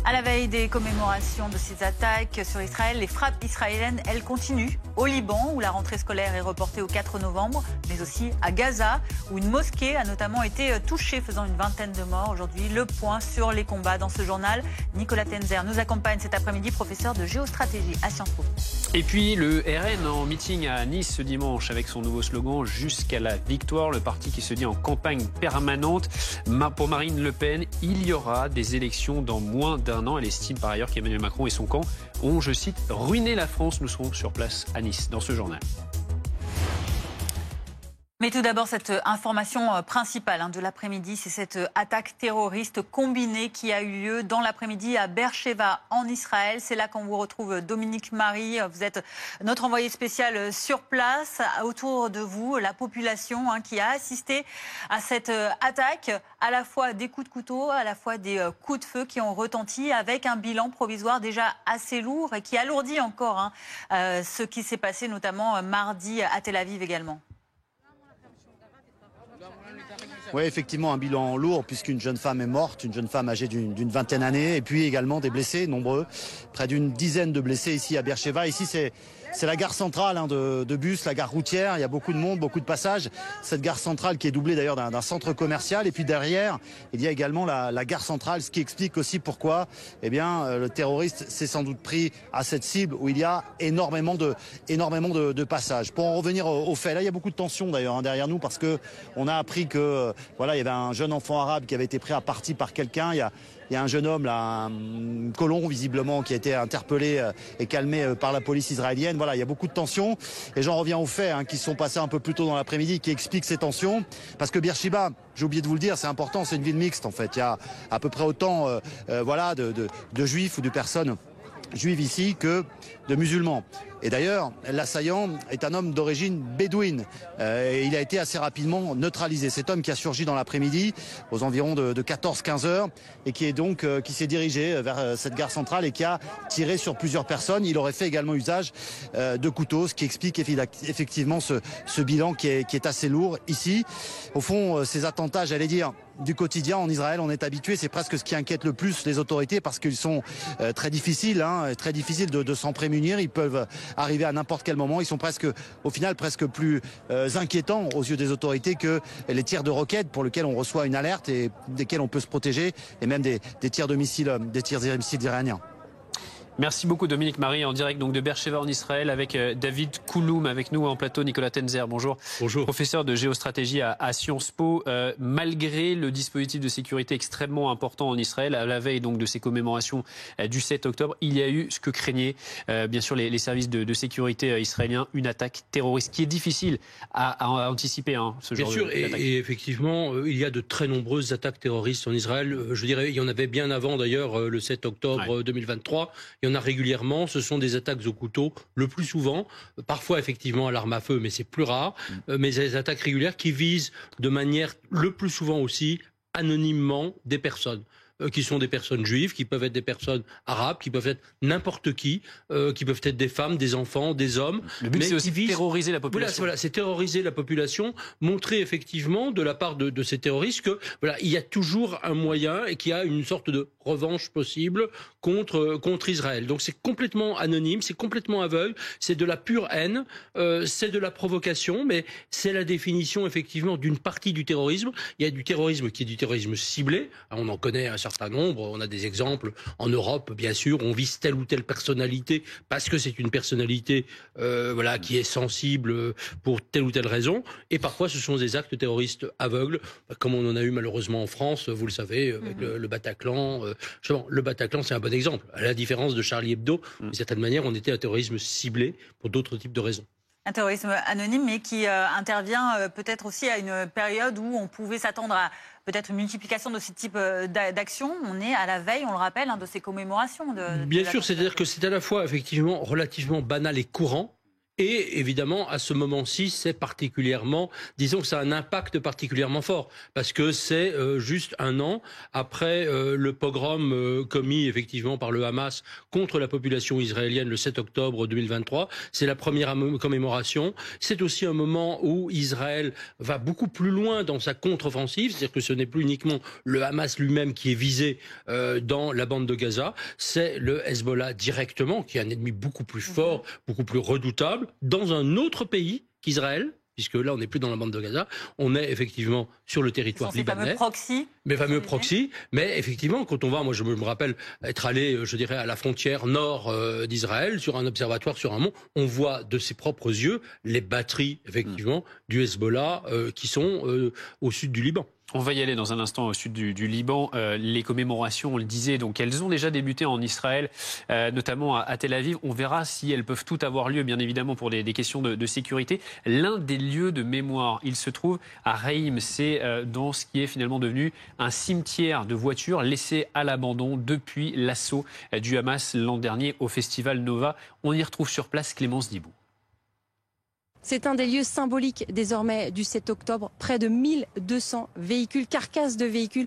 À la veille des commémorations de ces attaques sur Israël, les frappes israéliennes, elles continuent. Au Liban, où la rentrée scolaire est reportée au 4 novembre, mais aussi à Gaza, où une mosquée a notamment été touchée, faisant une vingtaine de morts. Aujourd'hui, le point sur les combats dans ce journal. Nicolas Tenzer nous accompagne cet après-midi, professeur de géostratégie à Sciences Po. Et puis le RN en meeting à Nice ce dimanche avec son nouveau slogan « Jusqu'à la victoire », le parti qui se dit en campagne permanente. Pour Marine Le Pen, il y aura des élections dans moins d'un an. Elle estime par ailleurs qu'Emmanuel Macron et son camp ont, je cite, ruiné la France. Nous serons sur place à Nice dans ce journal. Mais tout d'abord, cette information principale de l'après-midi, c'est cette attaque terroriste combinée qui a eu lieu dans l'après-midi à Beersheba en Israël. C'est là qu'on vous retrouve Dominique Marie. Vous êtes notre envoyé spécial sur place. Autour de vous, la population qui a assisté à cette attaque, à la fois des coups de couteau, à la fois des coups de feu qui ont retenti avec un bilan provisoire déjà assez lourd et qui alourdit encore ce qui s'est passé notamment mardi à Tel Aviv également. Oui, effectivement, un bilan lourd puisqu'une jeune femme est morte, une jeune femme âgée d'une vingtaine d'années, et puis également des blessés nombreux, près d'une dizaine de blessés ici à Beersheva. Ici, c'est la gare centrale de bus, la gare routière. Il y a beaucoup de monde, beaucoup de passages. Cette gare centrale qui est doublée d'ailleurs d'un centre commercial. Et puis derrière, il y a également la gare centrale, ce qui explique aussi pourquoi le terroriste s'est sans doute pris à cette cible où il y a énormément de passages. Pour en revenir aux faits, là il y a beaucoup de tensions d'ailleurs derrière nous parce que on a appris que il y avait un jeune enfant arabe qui avait été pris à partie par quelqu'un. Il y a un jeune homme, là, un colon visiblement, qui a été interpellé et calmé par la police israélienne. Voilà, il y a beaucoup de tensions. Et j'en reviens aux faits qui sont passés un peu plus tôt dans l'après-midi, qui expliquent ces tensions. Parce que Beersheba, j'ai oublié de vous le dire, c'est important, c'est une ville mixte en fait. Il y a à peu près autant de juifs ou de personnes juives ici que de musulmans. Et d'ailleurs, l'assaillant est un homme d'origine bédouine. Et il a été assez rapidement neutralisé. Cet homme qui a surgi dans l'après-midi, aux environs de 14-15 heures, et qui est donc qui s'est dirigé vers cette gare centrale et qui a tiré sur plusieurs personnes. Il aurait fait également usage de couteaux, ce qui explique effectivement ce bilan qui est assez lourd ici. Au fond, ces attentats, j'allais dire, du quotidien en Israël, on est habitué, c'est presque ce qui inquiète le plus les autorités parce qu'ils sont très difficiles de s'en prémunir. Ils peuvent arriver à n'importe quel moment. Ils sont au final presque plus inquiétants aux yeux des autorités que les tirs de roquettes pour lesquels on reçoit une alerte et desquels on peut se protéger, et même des tirs de missiles iraniens. Merci beaucoup Dominique Marie, en direct donc de Beersheva en Israël avec David Kouloum, avec nous en plateau Nicolas Tenzer. Bonjour. Bonjour. Professeur de géostratégie à Sciences Po. Malgré le dispositif de sécurité extrêmement important en Israël, à la veille donc de ces commémorations du 7 octobre, il y a eu ce que craignaient bien sûr les services de sécurité israéliens, une attaque terroriste qui est difficile à anticiper ce genre d'attaque. Bien sûr, et effectivement, il y a de très nombreuses attaques terroristes en Israël. Je dirais, il y en avait bien avant d'ailleurs le 7 octobre 2023. Il y en a régulièrement, ce sont des attaques au couteau, le plus souvent, parfois effectivement à l'arme à feu, mais c'est plus rare, mais des attaques régulières qui visent de manière le plus souvent aussi anonymement des personnes. Qui sont des personnes juives, qui peuvent être des personnes arabes, qui peuvent être n'importe qui peuvent être des femmes, des enfants, des hommes. Le but, c'est aussi terroriser la population. Voilà, c'est terroriser la population, montrer effectivement de la part de ces terroristes que il y a toujours un moyen et qu'il y a une sorte de revanche possible contre Israël. Donc c'est complètement anonyme, c'est complètement aveugle, c'est de la pure haine, c'est de la provocation, mais c'est la définition effectivement d'une partie du terrorisme. Il y a du terrorisme qui est du terrorisme ciblé, on en connaît un certain nombre, on a des exemples en Europe bien sûr, on vise telle ou telle personnalité parce que c'est une personnalité qui est sensible pour telle ou telle raison, et parfois ce sont des actes terroristes aveugles, comme on en a eu malheureusement en France, vous le savez, avec le Bataclan. Le Bataclan c'est un bon exemple, à la différence de Charlie Hebdo, d'une certaine manière on était un terrorisme ciblé pour d'autres types de raisons. Un terrorisme anonyme, mais qui intervient peut-être aussi à une période où on pouvait s'attendre à peut-être une multiplication de ce type d'actions. On est à la veille, on le rappelle, de ces commémorations. Bien sûr, c'est-à-dire que c'est à la fois effectivement relativement banal et courant, et évidemment, à ce moment-ci, c'est particulièrement, disons que ça a un impact particulièrement fort, parce que c'est juste un an après le pogrom commis effectivement par le Hamas contre la population israélienne le 7 octobre 2023. C'est la première commémoration. C'est aussi un moment où Israël va beaucoup plus loin dans sa contre-offensive, c'est-à-dire que ce n'est plus uniquement le Hamas lui-même qui est visé dans la bande de Gaza, c'est le Hezbollah directement, qui est un ennemi beaucoup plus fort, beaucoup plus redoutable, dans un autre pays qu'Israël, puisque là on n'est plus dans la bande de Gaza, on est effectivement sur le territoire libanais. Mes fameux proxys. Mais effectivement, quand on va, moi je me rappelle être allé, je dirais, à la frontière nord d'Israël, sur un observatoire, sur un mont, on voit de ses propres yeux les batteries, effectivement, du Hezbollah qui sont au sud du Liban. On va y aller dans un instant au sud du Liban. Les commémorations, on le disait, donc elles ont déjà débuté en Israël, notamment à Tel Aviv. On verra si elles peuvent toutes avoir lieu, bien évidemment, pour des questions de sécurité. L'un des lieux de mémoire, il se trouve à Reim. C'est dans ce qui est finalement devenu un cimetière de voitures laissées à l'abandon depuis l'assaut du Hamas l'an dernier au Festival Nova. On y retrouve sur place Clémence Dibou. C'est un des lieux symboliques désormais du 7 octobre. Près de 1200 véhicules, carcasses de véhicules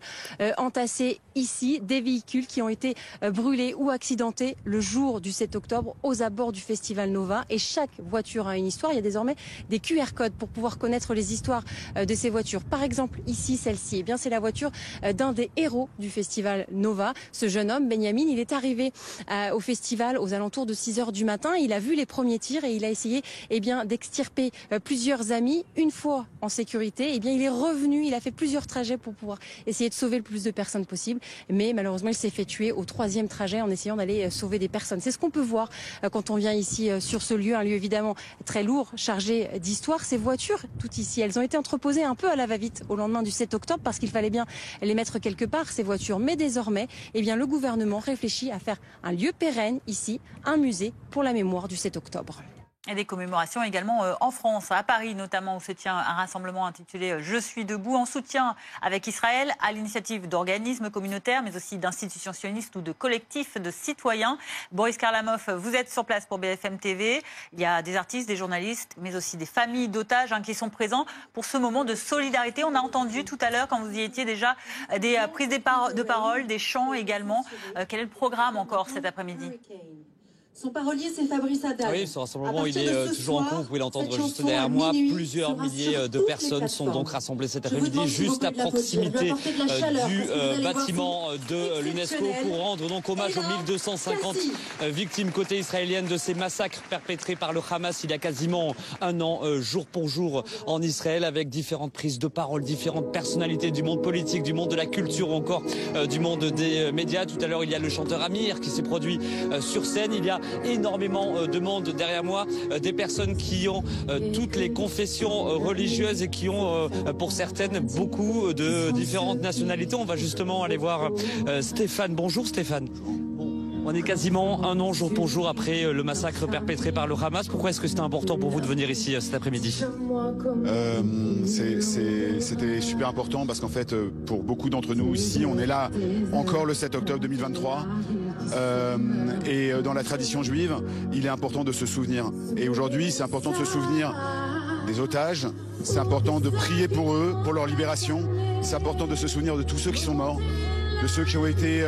entassés ici. Des véhicules qui ont été brûlés ou accidentés le jour du 7 octobre aux abords du Festival Nova. Et chaque voiture a une histoire. Il y a désormais des QR codes pour pouvoir connaître les histoires de ces voitures. Par exemple, ici, celle-ci, eh bien, c'est la voiture d'un des héros du Festival Nova. Ce jeune homme, Benjamin, il est arrivé au festival aux alentours de 6 heures du matin. Il a vu les premiers tirs et il a essayé d'extirper plusieurs amis. Une fois en sécurité, il est revenu, il a fait plusieurs trajets pour pouvoir essayer de sauver le plus de personnes possible. Mais malheureusement, il s'est fait tuer au 3e trajet en essayant d'aller sauver des personnes. C'est ce qu'on peut voir quand on vient ici sur ce lieu, un lieu évidemment très lourd, chargé d'histoire. Ces voitures, toutes ici, elles ont été entreposées un peu à la va-vite au lendemain du 7 octobre parce qu'il fallait bien les mettre quelque part, ces voitures. Mais désormais, le gouvernement réfléchit à faire un lieu pérenne ici, un musée pour la mémoire du 7 octobre. Et des commémorations également en France, à Paris notamment, où se tient un rassemblement intitulé « Je suis debout » en soutien avec Israël, à l'initiative d'organismes communautaires, mais aussi d'institutions sionistes ou de collectifs de citoyens. Boris Karlamov, vous êtes sur place pour BFM TV. Il y a des artistes, des journalistes, mais aussi des familles d'otages qui sont présents pour ce moment de solidarité. On a entendu tout à l'heure, quand vous y étiez déjà, des prises de parole, des chants également. Quel est le programme encore cet après-midi ? Son parolier, c'est Fabrice Haddad. Oui, ce rassemblement, il est toujours en cours. Vous pouvez l'entendre juste derrière moi. Plusieurs milliers de personnes sont donc rassemblées cet après-midi, juste à proximité du bâtiment de l'UNESCO, pour rendre donc hommage aux 1250 victimes côté israélienne de ces massacres perpétrés par le Hamas il y a quasiment un an, jour pour jour, en Israël, avec différentes prises de parole, différentes personnalités du monde politique, du monde de la culture ou encore du monde des médias. Tout à l'heure, il y a le chanteur Amir qui s'est produit sur scène. Il y a énormément de monde derrière moi, des personnes qui ont toutes les confessions religieuses et qui ont pour certaines beaucoup de différentes nationalités. On va justement aller voir Stéphane. Bonjour Stéphane. On est quasiment un an jour pour jour après le massacre perpétré par le Hamas. Pourquoi est-ce que c'était important pour vous de venir ici cet après-midi ? C'était super important parce qu'en fait, pour beaucoup d'entre nous ici, on est là encore le 7 octobre 2023. Et dans la tradition juive, il est important de se souvenir. Et aujourd'hui, c'est important de se souvenir des otages. C'est important de prier pour eux, pour leur libération. C'est important de se souvenir de tous ceux qui sont morts, de ceux qui ont été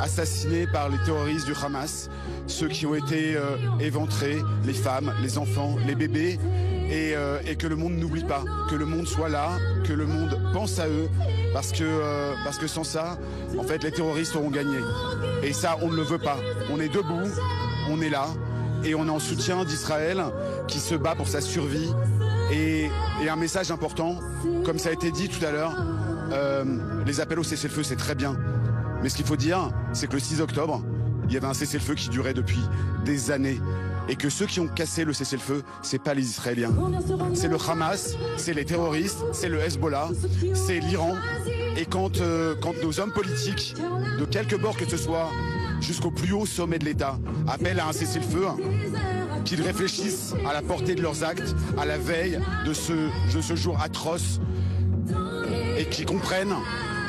assassinés par les terroristes du Hamas, ceux qui ont été éventrés, les femmes, les enfants, les bébés, et que le monde n'oublie pas, que le monde soit là, que le monde pense à eux, parce que sans ça, en fait, les terroristes auront gagné. Et ça, on ne le veut pas. On est debout, on est là, et on est en soutien d'Israël qui se bat pour sa survie. Et un message important, comme ça a été dit tout à l'heure, les appels au cessez-le-feu, c'est très bien. Mais ce qu'il faut dire, c'est que le 6 octobre, il y avait un cessez-le-feu qui durait depuis des années. Et que ceux qui ont cassé le cessez-le-feu, c'est pas les Israéliens. C'est le Hamas, c'est les terroristes, c'est le Hezbollah, c'est l'Iran. Et quand nos hommes politiques, de quelque bord que ce soit, jusqu'au plus haut sommet de l'État, appellent à un cessez-le-feu, qu'ils réfléchissent à la portée de leurs actes, à la veille de ce jour atroce, et qu'ils comprennent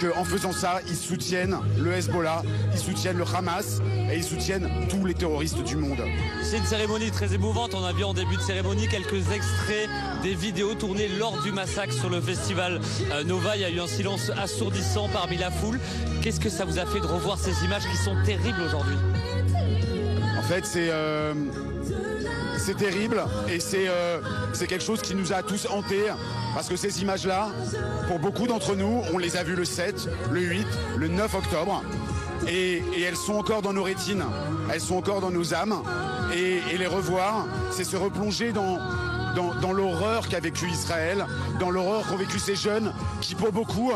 qu'en faisant ça, ils soutiennent le Hezbollah, ils soutiennent le Hamas et ils soutiennent tous les terroristes du monde. C'est une cérémonie très émouvante. On a vu en début de cérémonie quelques extraits des vidéos tournées lors du massacre sur le festival Nova. Il y a eu un silence assourdissant parmi la foule. Qu'est-ce que ça vous a fait de revoir ces images qui sont terribles aujourd'hui ? En fait, c'est terrible et c'est quelque chose qui nous a tous hantés. Parce que ces images-là, pour beaucoup d'entre nous, on les a vues le 7, le 8, le 9 octobre. Et elles sont encore dans nos rétines, elles sont encore dans nos âmes. Et les revoir, c'est se replonger dans l'horreur qu'a vécu Israël, dans l'horreur qu'ont vécu ces jeunes qui, pour beaucoup,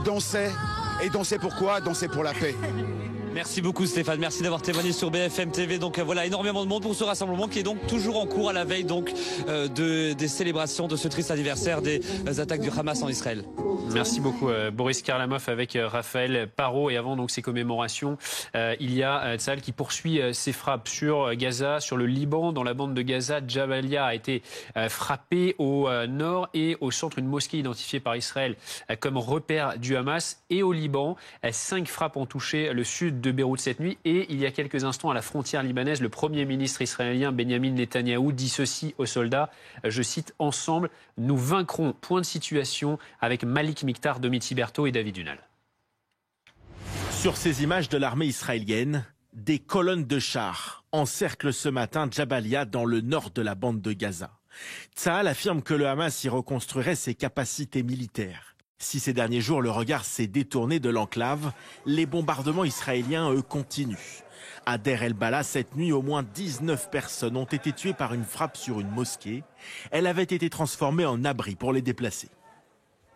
dansaient. Et dansaient pourquoi ? Dansaient pour la paix. Merci beaucoup Stéphane, merci d'avoir témoigné sur BFM TV. Donc voilà, énormément de monde pour ce rassemblement qui est donc toujours en cours à la veille donc des célébrations de ce triste anniversaire des attaques du Hamas en Israël. Merci beaucoup Boris Karlamov avec Raphaël Parot. Et avant donc ces commémorations, il y a Tsahal qui poursuit ses frappes sur Gaza, sur le Liban. Dans la bande de Gaza, Jabalia a été frappée au nord et au centre, une mosquée identifiée par Israël comme repère du Hamas. Et au Liban, 5 frappes ont touché le sud de Beyrouth cette nuit. Et il y a quelques instants, à la frontière libanaise, le Premier ministre israélien Benjamin Netanyahou dit ceci aux soldats, je cite, « Ensemble, nous vaincrons ». Point de situation avec Malik Miktar, Domiti Berthaud et David Dunal. Sur ces images de l'armée israélienne, des colonnes de chars encerclent ce matin Jabalia dans le nord de la bande de Gaza. Tsahal affirme que le Hamas y reconstruirait ses capacités militaires. Si ces derniers jours le regard s'est détourné de l'enclave, les bombardements israéliens, eux, continuent. À Deir el-Bala, cette nuit, au moins 19 personnes ont été tuées par une frappe sur une mosquée. Elle avait été transformée en abri pour les déplacer.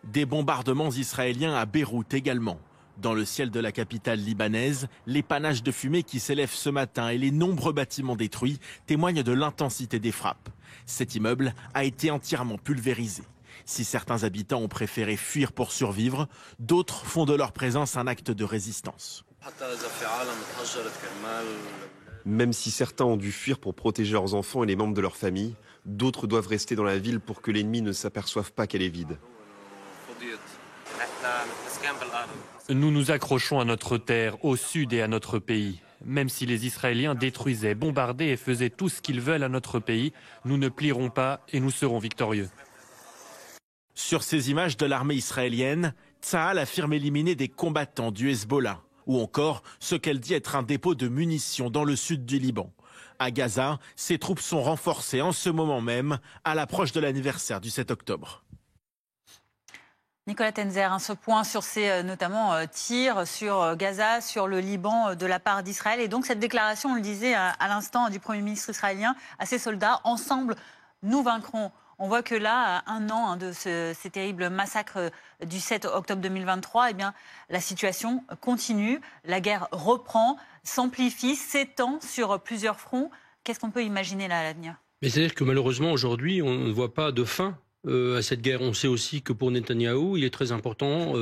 Des bombardements israéliens à Beyrouth également. Dans le ciel de la capitale libanaise, les panaches de fumée qui s'élèvent ce matin et les nombreux bâtiments détruits témoignent de l'intensité des frappes. Cet immeuble a été entièrement pulvérisé. Si certains habitants ont préféré fuir pour survivre, d'autres font de leur présence un acte de résistance. Même si certains ont dû fuir pour protéger leurs enfants et les membres de leur famille, d'autres doivent rester dans la ville pour que l'ennemi ne s'aperçoive pas qu'elle est vide. Nous nous accrochons à notre terre, au sud et à notre pays. Même si les Israéliens détruisaient, bombardaient et faisaient tout ce qu'ils veulent à notre pays, nous ne plierons pas et nous serons victorieux. Sur ces images de l'armée israélienne, Tsahal affirme éliminer des combattants du Hezbollah, ou encore ce qu'elle dit être un dépôt de munitions dans le sud du Liban. À Gaza, ses troupes sont renforcées en ce moment même, à l'approche de l'anniversaire du 7 octobre. Nicolas Tenzer, ce point sur ces notamment tirs sur Gaza, sur le Liban de la part d'Israël. Et donc cette déclaration, on le disait à l'instant, du Premier ministre israélien à ses soldats, ensemble, nous vaincrons. On voit que là, à un an de ces terribles massacres du 7 octobre 2023, eh bien, la situation continue, la guerre reprend, s'amplifie, s'étend sur plusieurs fronts. Qu'est-ce qu'on peut imaginer là à l'avenir ? Mais c'est-à-dire que malheureusement, aujourd'hui, on ne voit pas de fin à cette guerre. On sait aussi que pour Netanyahou, il est très important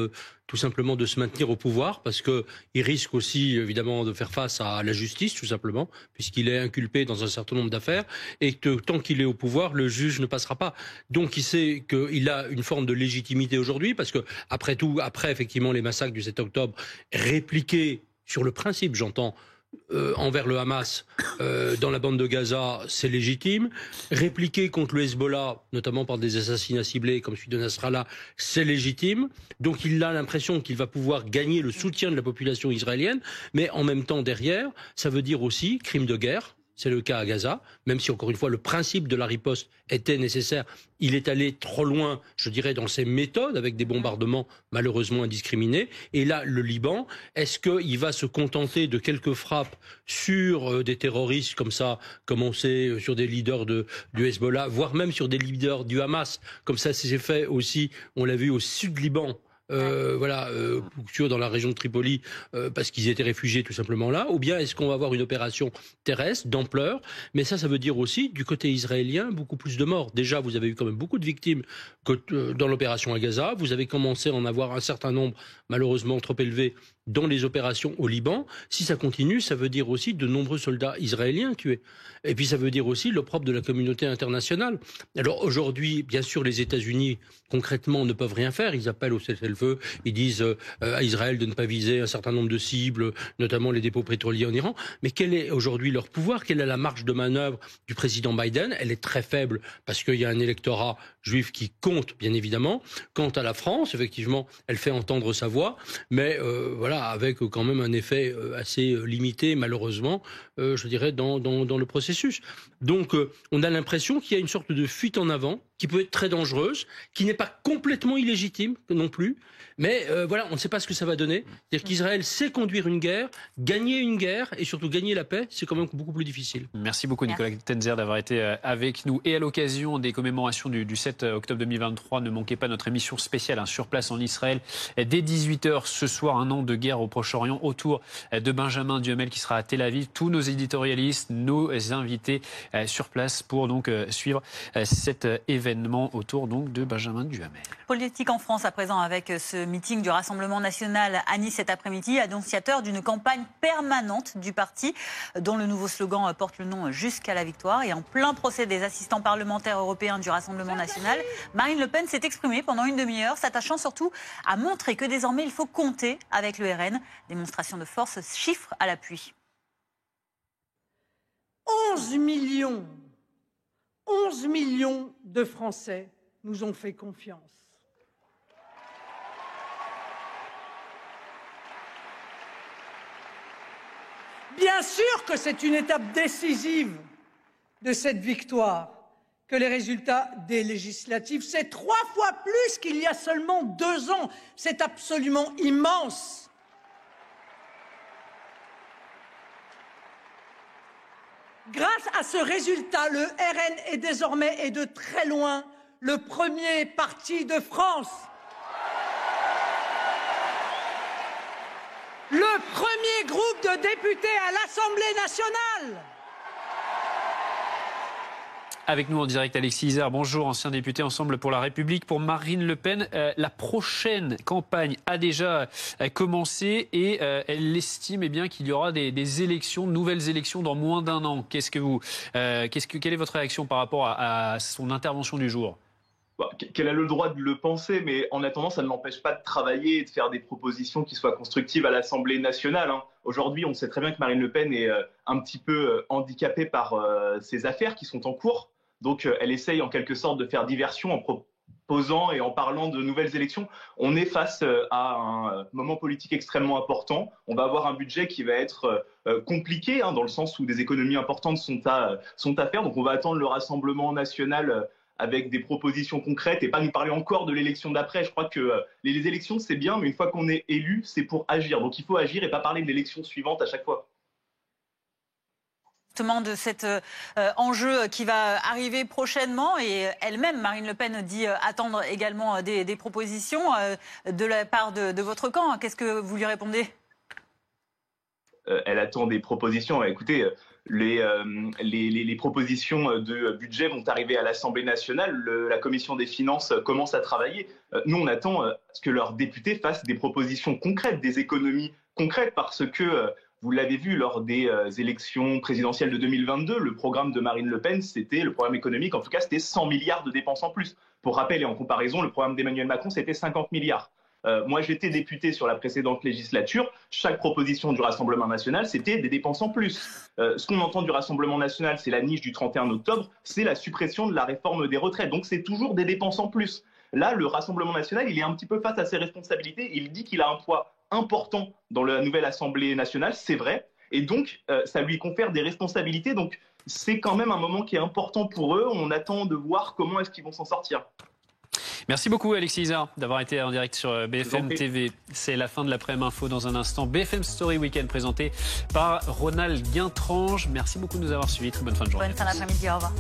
tout simplement de se maintenir au pouvoir parce qu'il risque aussi évidemment de faire face à la justice tout simplement puisqu'il est inculpé dans un certain nombre d'affaires et que tant qu'il est au pouvoir, le juge ne passera pas. Donc il sait qu'il a une forme de légitimité aujourd'hui parce que après tout, après effectivement les massacres du 7 octobre, répliqués sur le principe, j'entends, envers le Hamas dans la bande de Gaza, c'est légitime. Répliquer contre le Hezbollah, notamment par des assassinats ciblés comme celui de Nasrallah, c'est légitime. Donc il a l'impression qu'il va pouvoir gagner le soutien de la population israélienne, mais en même temps derrière, ça veut dire aussi crime de guerre. C'est le cas à Gaza, même si encore une fois le principe de la riposte était nécessaire. Il est allé trop loin, je dirais, dans ses méthodes avec des bombardements malheureusement indiscriminés. Et là, le Liban, est-ce qu'il va se contenter de quelques frappes sur des terroristes comme ça, comme on sait, sur des leaders du Hezbollah, voire même sur des leaders du Hamas, comme ça s'est fait aussi, on l'a vu au sud Liban, dans la région de Tripoli, parce qu'ils étaient réfugiés tout simplement là, ou bien est-ce qu'on va avoir une opération terrestre d'ampleur? Mais ça veut dire aussi, du côté israélien, beaucoup plus de morts. Déjà, vous avez eu quand même beaucoup de victimes dans l'opération à Gaza. Vous avez commencé à en avoir un certain nombre, malheureusement trop élevé, dans les opérations au Liban. Si ça continue, ça veut dire aussi de nombreux soldats israéliens tués. Et puis ça veut dire aussi l'opprobre de la communauté internationale. Alors aujourd'hui, bien sûr, les États-Unis, concrètement, ne peuvent rien faire. Ils appellent au cessez-le-feu, ils disent à Israël de ne pas viser un certain nombre de cibles, notamment les dépôts pétroliers en Iran. Mais quel est aujourd'hui leur pouvoir? Quelle est la marge de manœuvre du président Biden? Elle est très faible parce qu'il y a un électorat juif qui compte, bien évidemment. Quant à la France, effectivement, elle fait entendre sa voix, mais avec quand même un effet assez limité, malheureusement, je dirais, dans le processus. Donc, on a l'impression qu'il y a une sorte de fuite en avant qui peut être très dangereuse, qui n'est pas complètement illégitime non plus, mais on ne sait pas ce que ça va donner. C'est-à-dire qu'Israël sait conduire une guerre, gagner une guerre et surtout gagner la paix, c'est quand même beaucoup plus difficile. Merci beaucoup Nicolas Tenzer d'avoir été avec nous. Et à l'occasion des commémorations du 7 octobre 2023, ne manquez pas notre émission spéciale sur place en Israël dès 18h ce soir, un an de guerre au Proche-Orient autour de Benjamin Duhamel qui sera à Tel Aviv. Tous nos éditorialistes, nos invités sur place pour donc suivre cet événement. l'événement autour donc de Benjamin Duhamel. Politique en France à présent avec ce meeting du Rassemblement national à Nice cet après-midi, annonciateur d'une campagne permanente du parti dont le nouveau slogan porte le nom Jusqu'à la victoire. Et en plein procès des assistants parlementaires européens du Rassemblement national, Marine Le Pen s'est exprimée pendant une demi-heure, s'attachant surtout à montrer que désormais il faut compter avec le RN. Démonstration de force, chiffres à l'appui. 11 millions de Français nous ont fait confiance. Bien sûr que c'est une étape décisive de cette victoire, que les résultats des législatives. C'est 3 fois plus qu'il y a seulement 2 ans. C'est absolument immense. Grâce à ce résultat, le RN est désormais et de très loin le premier parti de France. Le premier groupe de députés à l'Assemblée nationale. Avec nous en direct, Alexis Isard. Bonjour, ancien député Ensemble pour la République. Pour Marine Le Pen, la prochaine campagne a déjà commencé et elle estime bien qu'il y aura des élections, de nouvelles élections dans moins d'1 an. Quelle est votre réaction par rapport à son intervention du jour ? Qu'elle a le droit de le penser, mais en attendant, ça ne l'empêche pas de travailler et de faire des propositions qui soient constructives à l'Assemblée nationale. Aujourd'hui, on sait très bien que Marine Le Pen est un petit peu handicapée par ses affaires qui sont en cours. Donc, elle essaye en quelque sorte de faire diversion en proposant et en parlant de nouvelles élections. On est face à un moment politique extrêmement important. On va avoir un budget qui va être compliqué, dans le sens où des économies importantes sont à faire. Donc, on va attendre le Rassemblement national avec des propositions concrètes et pas nous parler encore de l'élection d'après. Je crois que les élections, c'est bien, mais une fois qu'on est élu, c'est pour agir. Donc, il faut agir et pas parler de l'élection suivante à chaque fois. De cet enjeu qui va arriver prochainement et elle-même, Marine Le Pen, dit attendre également des propositions de la part de votre camp. Qu'est-ce que vous lui répondez ? Elle attend des propositions. Écoutez, les propositions de budget vont arriver à l'Assemblée nationale. La commission des finances commence à travailler. Nous, on attend que leurs députés fassent des propositions concrètes, des économies concrètes, parce que vous l'avez vu lors des élections présidentielles de 2022, le programme de Marine Le Pen, le programme économique, en tout cas, c'était 100 milliards de dépenses en plus. Pour rappel et en comparaison, le programme d'Emmanuel Macron, c'était 50 milliards. Moi, j'étais député sur la précédente législature. Chaque proposition du Rassemblement national, c'était des dépenses en plus. Ce qu'on entend du Rassemblement national, c'est la niche du 31 octobre, c'est la suppression de la réforme des retraites. Donc, c'est toujours des dépenses en plus. Là, le Rassemblement national, il est un petit peu face à ses responsabilités. Il dit qu'il a un poids important dans la nouvelle Assemblée nationale, c'est vrai. Et donc, ça lui confère des responsabilités. Donc, c'est quand même un moment qui est important pour eux. On attend de voir comment est-ce qu'ils vont s'en sortir. Merci beaucoup Alexis Isard d'avoir été en direct sur BFM TV. C'est la fin de l'après-midi info dans un instant. BFM Story Weekend présenté par Ronald Guintrange. Merci beaucoup de nous avoir suivis. Très bonne fin de journée. Bonne fin d'après-midi, au revoir.